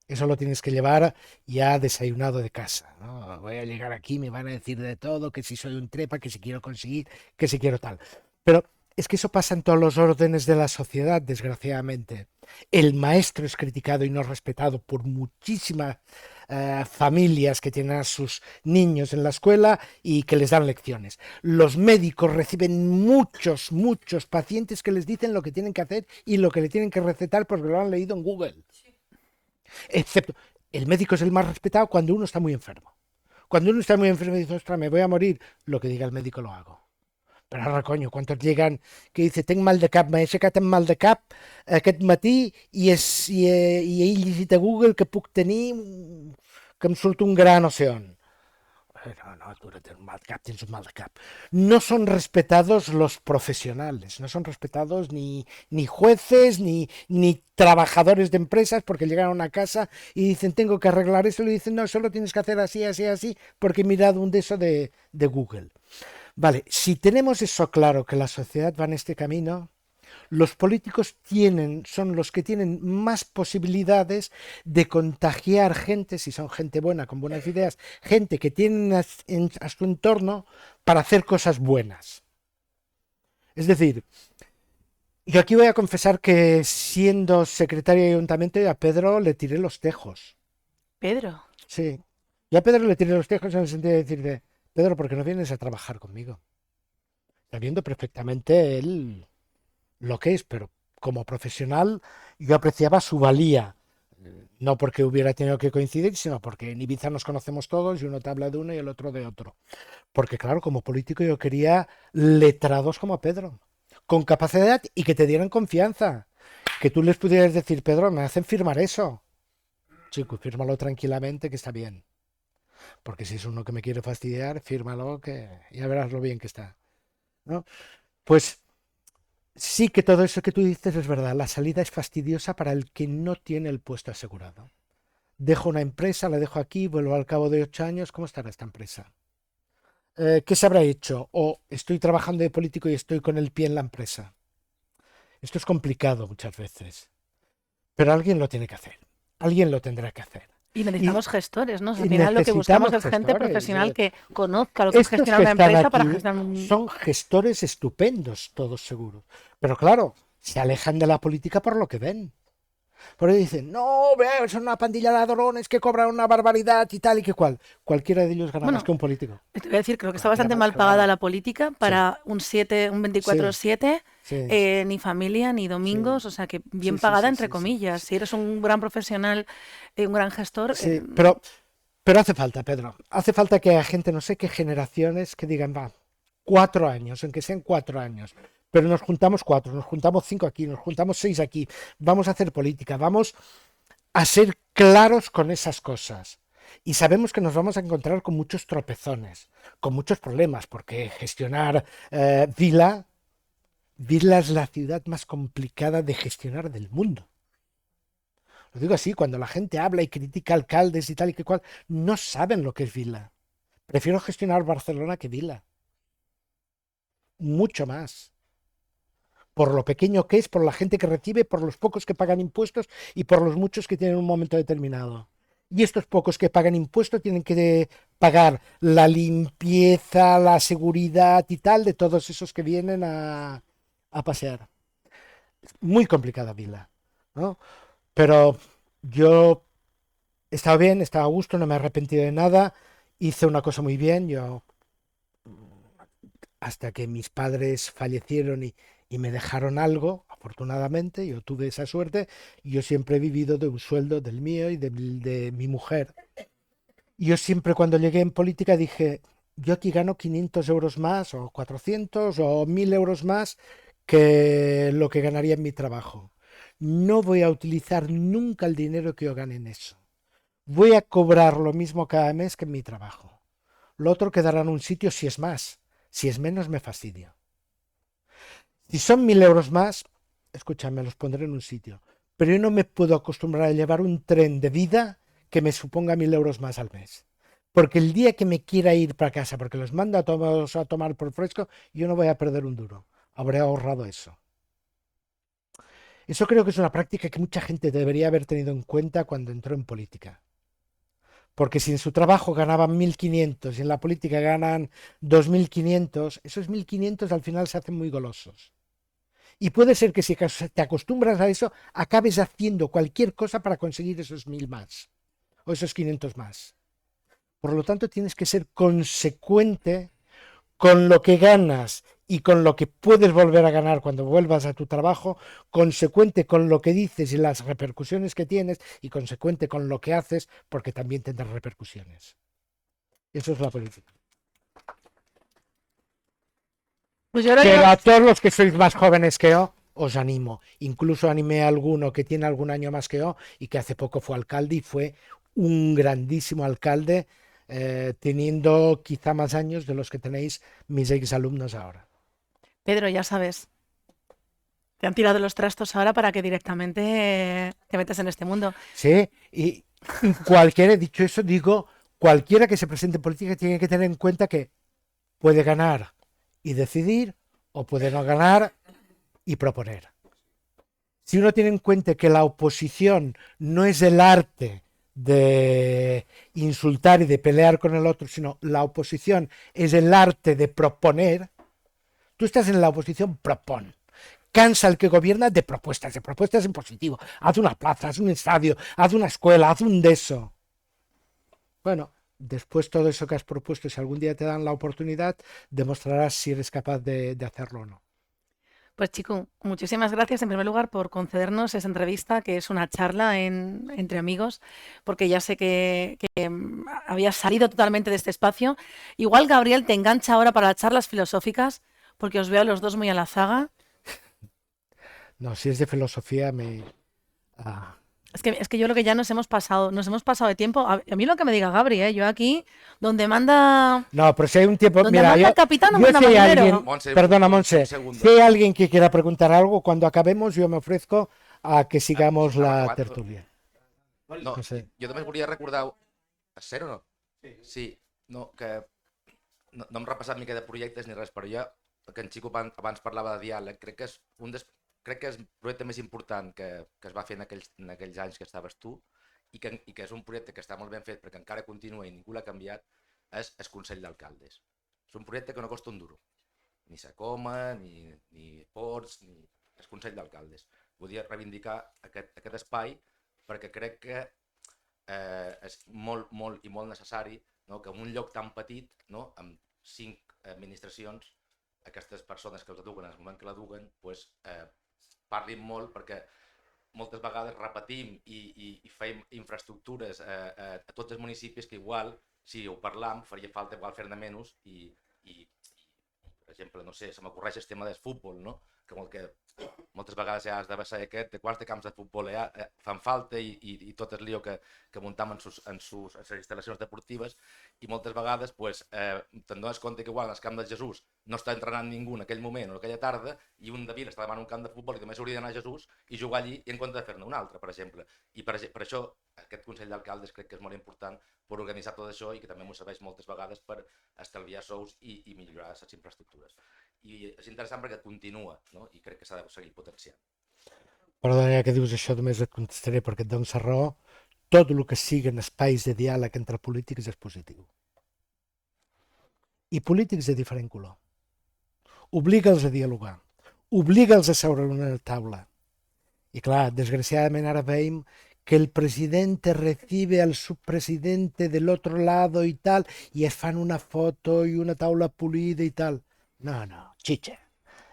Speaker 3: Eso lo tienes que llevar ya desayunado de casa, ¿no? Voy a llegar aquí, me van a decir de todo, que si soy un trepa, que si quiero conseguir, que si quiero tal. Pero es que eso pasa en todos los órdenes de la sociedad, desgraciadamente. El maestro es criticado y no respetado por muchísimas familias que tienen a sus niños en la escuela y que les dan lecciones. Los médicos reciben muchos pacientes que les dicen lo que tienen que hacer y lo que le tienen que recetar porque lo han leído en Google. Excepto, el médico es el más respetado cuando uno está muy enfermo. Cuando uno está muy enfermo y dice, ostras, me voy a morir, lo que diga el médico lo hago. Però ara, conyo, quantos lleguen que dice tenc mal de cap, m'he aixecat amb mal de cap aquest matí i he llegit a Google que puc tenir, que em surt un gran ocean. No, tú no tienes un mal de cap, tienes un mal de cap. No son respetados los profesionales, no son respetados ni jueces, ni trabajadores de empresas, porque llegan a una casa y dicen tengo que arreglar eso, y le dicen no, solo tienes que hacer así, así, así, porque he mirado un de eso de Google. Vale, si tenemos eso claro, que la sociedad va en este camino, los políticos son los que tienen más posibilidades de contagiar gente, si son gente buena, con buenas ideas, gente que tienen a su entorno para hacer cosas buenas. Es decir, yo aquí voy a confesar que siendo secretario de ayuntamiento a Pedro le tiré los tejos.
Speaker 2: Pedro.
Speaker 3: Sí, yo a Pedro le tiré los tejos en el sentido de decirle, Pedro, ¿por qué no vienes a trabajar conmigo? Sabiendo perfectamente él lo que es, pero como profesional yo apreciaba su valía, no porque hubiera tenido que coincidir, sino porque en Ibiza nos conocemos todos y uno te habla de uno y el otro de otro. Porque claro, como político yo quería letrados como Pedro, con capacidad y que te dieran confianza, que tú les pudieras decir, Pedro, me hacen firmar eso. Chico, fírmalo tranquilamente que está bien. Porque si es uno que me quiere fastidiar, fírmalo que ya verás lo bien que está, ¿no? Pues sí que todo eso que tú dices es verdad. La salida es fastidiosa para el que no tiene el puesto asegurado. Dejo una empresa, la dejo aquí, vuelvo al cabo de 8 años. ¿Cómo estará esta empresa? ¿Qué se habrá hecho? O estoy trabajando de político y estoy con el pie en la empresa. Esto es complicado muchas veces. Pero alguien lo tiene que hacer. Alguien lo tendrá que hacer.
Speaker 2: Y necesitamos gestores, ¿no? O sea, al
Speaker 3: y
Speaker 2: final lo que buscamos es
Speaker 3: necesitamos
Speaker 2: gente
Speaker 3: gestores.
Speaker 2: profesional que conozca lo que es
Speaker 3: Estos
Speaker 2: gestionar
Speaker 3: que
Speaker 2: una
Speaker 3: están
Speaker 2: empresa para
Speaker 3: aquí
Speaker 2: gestionar un...
Speaker 3: son gestores estupendos, todos seguros. Pero claro, se alejan de la política por lo que ven. Por ahí dicen, no, vea, son una pandilla de ladrones que cobran una barbaridad y tal y que cual. Cualquiera de ellos gana más
Speaker 2: Bueno,
Speaker 3: que un político.
Speaker 2: te voy a decir, creo que está
Speaker 3: Cualquiera
Speaker 2: bastante
Speaker 3: más,
Speaker 2: mal pagada
Speaker 3: claro.
Speaker 2: la política para un 24/7,
Speaker 3: Sí,
Speaker 2: ni familia, ni domingos, o sea que bien
Speaker 3: sí,
Speaker 2: pagada
Speaker 3: sí,
Speaker 2: entre
Speaker 3: sí,
Speaker 2: comillas.
Speaker 3: sí.
Speaker 2: Si eres un gran profesional, un gran gestor,
Speaker 3: Sí, pero hace falta, Pedro. Hace falta que haya gente, no sé qué generaciones, que digan, va, 4 años, aunque sean 4 años. Pero nos juntamos 4, nos juntamos 5 aquí, nos juntamos 6 aquí. Vamos a hacer política, vamos a ser claros con esas cosas. Y sabemos que nos vamos a encontrar con muchos tropezones, con muchos problemas, porque gestionar Vila es la ciudad más complicada de gestionar del mundo. Lo digo así, cuando la gente habla y critica alcaldes y tal y que cual, no saben lo que es Vila. Prefiero gestionar Barcelona que Vila. Mucho más. Por lo pequeño que es, por la gente que recibe, por los pocos que pagan impuestos y por los muchos que tienen un momento determinado. Y estos pocos que pagan impuestos tienen que pagar la limpieza, la seguridad y tal de todos esos que vienen a pasear. Muy complicada Vila, ¿no? Pero yo estaba bien, estaba a gusto, no me he arrepentido de nada, hice una cosa muy bien, yo hasta que mis padres fallecieron y me dejaron algo, afortunadamente, yo tuve esa suerte, yo siempre he vivido de un sueldo del mío y de mi mujer. Y yo siempre cuando llegué en política dije, yo aquí gano 500 euros más, o 400, o 1000 euros más que lo que ganaría en mi trabajo. No voy a utilizar nunca el dinero que yo gane en eso. Voy a cobrar lo mismo cada mes que en mi trabajo. Lo otro quedará en un sitio si es más. Si es menos, me fastidio. Si son 1000 euros más, escúchame, los pondré en un sitio. Pero yo no me puedo acostumbrar a llevar un tren de vida que me suponga 1000 euros más al mes. Porque el día que me quiera ir para casa, porque los mando a todos a tomar por fresco, yo no voy a perder un duro. Habré ahorrado eso. Eso creo que es una práctica que mucha gente debería haber tenido en cuenta cuando entró en política. Porque si en su trabajo ganaban 1500 y en la política ganan 2500, esos 1500 al final se hacen muy golosos. Y puede ser que si te acostumbras a eso, acabes haciendo cualquier cosa para conseguir esos 1000 más o esos 500 más. Por lo tanto, tienes que ser consecuente con lo que ganas y con lo que puedes volver a ganar cuando vuelvas a tu trabajo, consecuente con lo que dices y las repercusiones que tienes y consecuente con lo que haces, porque también tendrás repercusiones. Eso es la política.
Speaker 2: Pues yo creo
Speaker 3: Pero
Speaker 2: que
Speaker 3: a todos los que sois más jóvenes que yo, os animo. Incluso animé a alguno que tiene algún año más que yo y que hace poco fue alcalde y fue un grandísimo alcalde, teniendo quizá más años de los que tenéis mis exalumnos ahora.
Speaker 2: Pedro, ya sabes, te han tirado los trastos ahora para que directamente te metas en este mundo.
Speaker 3: Sí, y cualquiera, dicho eso, digo, cualquiera que se presente en política tiene que tener en cuenta que puede ganar y decidir o puede no ganar y proponer. Si uno tiene en cuenta que la oposición no es el arte de insultar y de pelear con el otro, sino la oposición es el arte de proponer, tú estás en la oposición, propon. Cansa al que gobierna de propuestas en positivo. Haz una plaza, haz un estadio, haz una escuela, haz un de eso. Bueno, después todo eso que has propuesto, si algún día te dan la oportunidad, demostrarás si eres capaz de hacerlo o no.
Speaker 2: Pues Chico, muchísimas gracias en primer lugar por concedernos esa entrevista, que es una charla entre amigos, porque ya sé que habías salido totalmente de este espacio. Igual Gabriel te engancha ahora para las charlas filosóficas, porque os veo a los dos muy a la zaga.
Speaker 3: No, si es de filosofía,
Speaker 2: Es que yo creo que ya nos hemos pasado de tiempo. A mí lo que me diga Gabri, yo aquí, donde manda,
Speaker 3: No, pero si hay un tiempo.
Speaker 2: donde
Speaker 3: Mira,
Speaker 2: manda el capitán, no manda
Speaker 3: si hay
Speaker 2: marinero.
Speaker 3: alguien.
Speaker 5: Montse,
Speaker 3: Perdona,
Speaker 5: un
Speaker 3: Montse.
Speaker 5: segundo.
Speaker 3: Si hay alguien que quiera preguntar algo, cuando acabemos, yo me ofrezco a que sigamos la
Speaker 5: acabat.
Speaker 3: tertulia.
Speaker 5: No,
Speaker 3: No sé.
Speaker 5: jo només volia recordar... És cert o no? Sí. No, que no hem repassat mica de projectes ni res, però jo, que en Xico abans parlava de diàleg, crec que és el projecte més important que es va fer en aquells anys que estaves tu i que és un projecte que està molt ben fet perquè encara continua i ningú l'ha canviat, és el Consell d'Alcaldes. És un projecte que no costa un duro. Ni Sacoma, ni Ports, ni el Consell d'Alcaldes. Volia reivindicar aquest espai perquè crec que és molt i molt necessari, no? Que en un lloc tan petit, no? Amb 5 administracions, aquestes persones que els duguen en el moment que la duguen pues, parlin molt perquè moltes vegades repetim i fem infraestructures a tots els municipis que igual, si ho parlam, faria falta igual fer-ne menys i per exemple, no sé, se m'ocorreix el tema del futbol, no? Que moltes vegades ja has de saber de quants de camps de futbol fan falta i tot el lío que muntam en les instal·lacions deportives i moltes vegades pues, te'n dones compte que igual en el camp de Jesús no està entrenant ningú en aquell moment o aquella tarda i un de Vila està demanant un camp de futbol i només hauria d'anar a Jesús i jugar allí i en compte de fer-ne un altre, per exemple. I per això aquest Consell d'Alcaldes crec que és molt important per organitzar tot això i que també m'ho serveix moltes vegades per estalviar sous i millorar les infraestructures. I és interessant perquè continua, no? I crec que s'ha de seguir potenciant.
Speaker 3: Perdona, ja que dius això, només et contestaré perquè et dones raó. Tot el que siguin espais de diàleg entre polítics és positiu. I polítics de diferent color. Obliga'ls a dialogar. Obliga'ls a seure en una taula. I clar, desgraciadament ara veiem que el presidente recibe al subpresidente del otro lado y tal, y es fan una foto i una taula polida i tal. No, xitxa.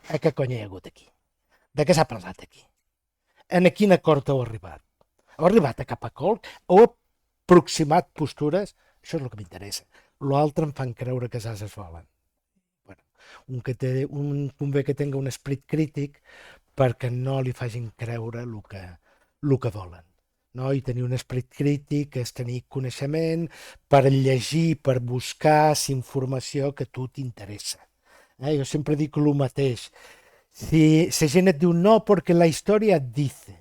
Speaker 3: Què cony hi ha hagut aquí? De què s'ha parlat aquí? En quin acord heu arribat? Heu arribat a cap acord? Heu aproximat postures? Això és el que m'interessa. L'altre em fan creure que s'has volen. Bueno, un convé que tenga un esperit crític perquè no li facin creure el que volen. No? I tenir un esperit crític és tenir coneixement per llegir, per buscar informació que a tu t'interessa. Jo sempre dic el mateix. Si la gent et diu no perquè la història dice.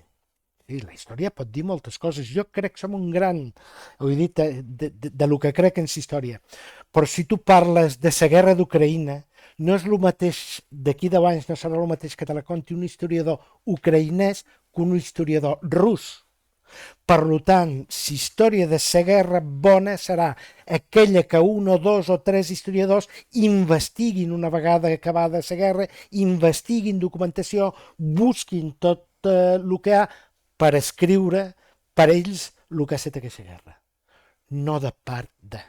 Speaker 3: Sí, la història pot dir moltes coses. Jo crec que som un gran, ho he dit, de lo que crec en la història. Però si tu parles de la guerra d'Ucraïna, no és el mateix, d'aquí 10 anys no serà el mateix que te la conti un historiador ucraïnès que un historiador rus. Per tant, la història de la guerra bona serà aquella que 1 o 2 o 3 historiadors investiguin una vegada acabada la guerra, investiguin documentació, busquin tot el que hi ha per escriure per ells el que ha estat aquesta guerra. No de part de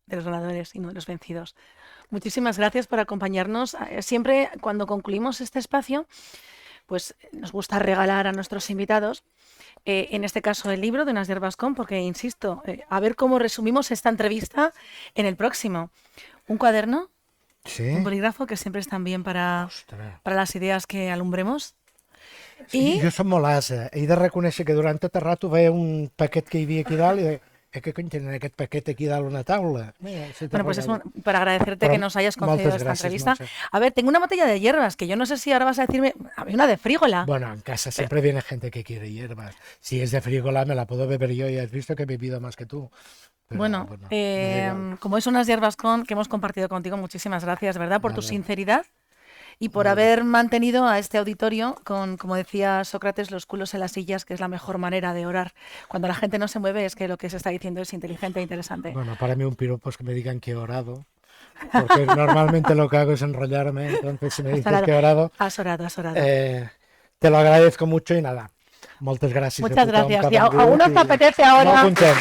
Speaker 2: los ganadores y no de los vencidos. Muchísimas gracias por acompañarnos. Siempre cuando concluimos este espacio, pues nos gusta regalar a nuestros invitados, en este caso el libro de Unas hierbas con, porque insisto, a ver cómo resumimos esta entrevista en el próximo. Un cuaderno
Speaker 3: Sí?
Speaker 2: Un bolígrafo que siempre están bien para las ideas que alumbremos.
Speaker 3: Sí,
Speaker 2: I
Speaker 3: jo som molt asa. He de reconèixer que durant tot el rato veia un paquet que hi havia aquí dalt i deia, què cony tenen aquest paquet aquí dalt a una taula? Mira, si te
Speaker 2: bueno, pues es
Speaker 3: regalo.
Speaker 2: para agradecerte
Speaker 3: Pero
Speaker 2: que nos hayas concedido
Speaker 3: moltes
Speaker 2: esta
Speaker 3: gràcies,
Speaker 2: entrevista.
Speaker 3: Montse.
Speaker 2: A ver, tengo una botella de hierbas que yo no sé si ahora vas a decirme. Había una de frígola.
Speaker 3: Bueno, en casa siempre viene gente que quiere hierbas. Si es de frígola me la puedo beber yo y has visto que he bebido más que tú. Pero,
Speaker 2: Bueno,
Speaker 3: me da igual.
Speaker 2: como es unas hierbas que hemos compartido contigo, muchísimas gracias, ¿verdad? Por tu
Speaker 3: Nada.
Speaker 2: sinceridad y por
Speaker 3: Nada.
Speaker 2: haber mantenido a este auditorio con, como decía Sócrates, los culos en las sillas, que es la mejor manera de orar. Cuando la gente no se mueve es que lo que se está diciendo es inteligente e interesante.
Speaker 3: Bueno, para mí un piropo es que me digan que he orado. Porque normalmente lo que hago es enrollarme. Entonces, si me dices
Speaker 2: Claro.
Speaker 3: que he orado,
Speaker 2: Has orado, has orado.
Speaker 3: te lo agradezco mucho y nada. Moltes gràcies
Speaker 2: Muchas
Speaker 3: a tothom
Speaker 2: gracias.
Speaker 3: que ha
Speaker 2: Y a
Speaker 3: vingut
Speaker 2: uno te
Speaker 3: i
Speaker 2: apetece
Speaker 3: molt
Speaker 2: ahora.
Speaker 3: content.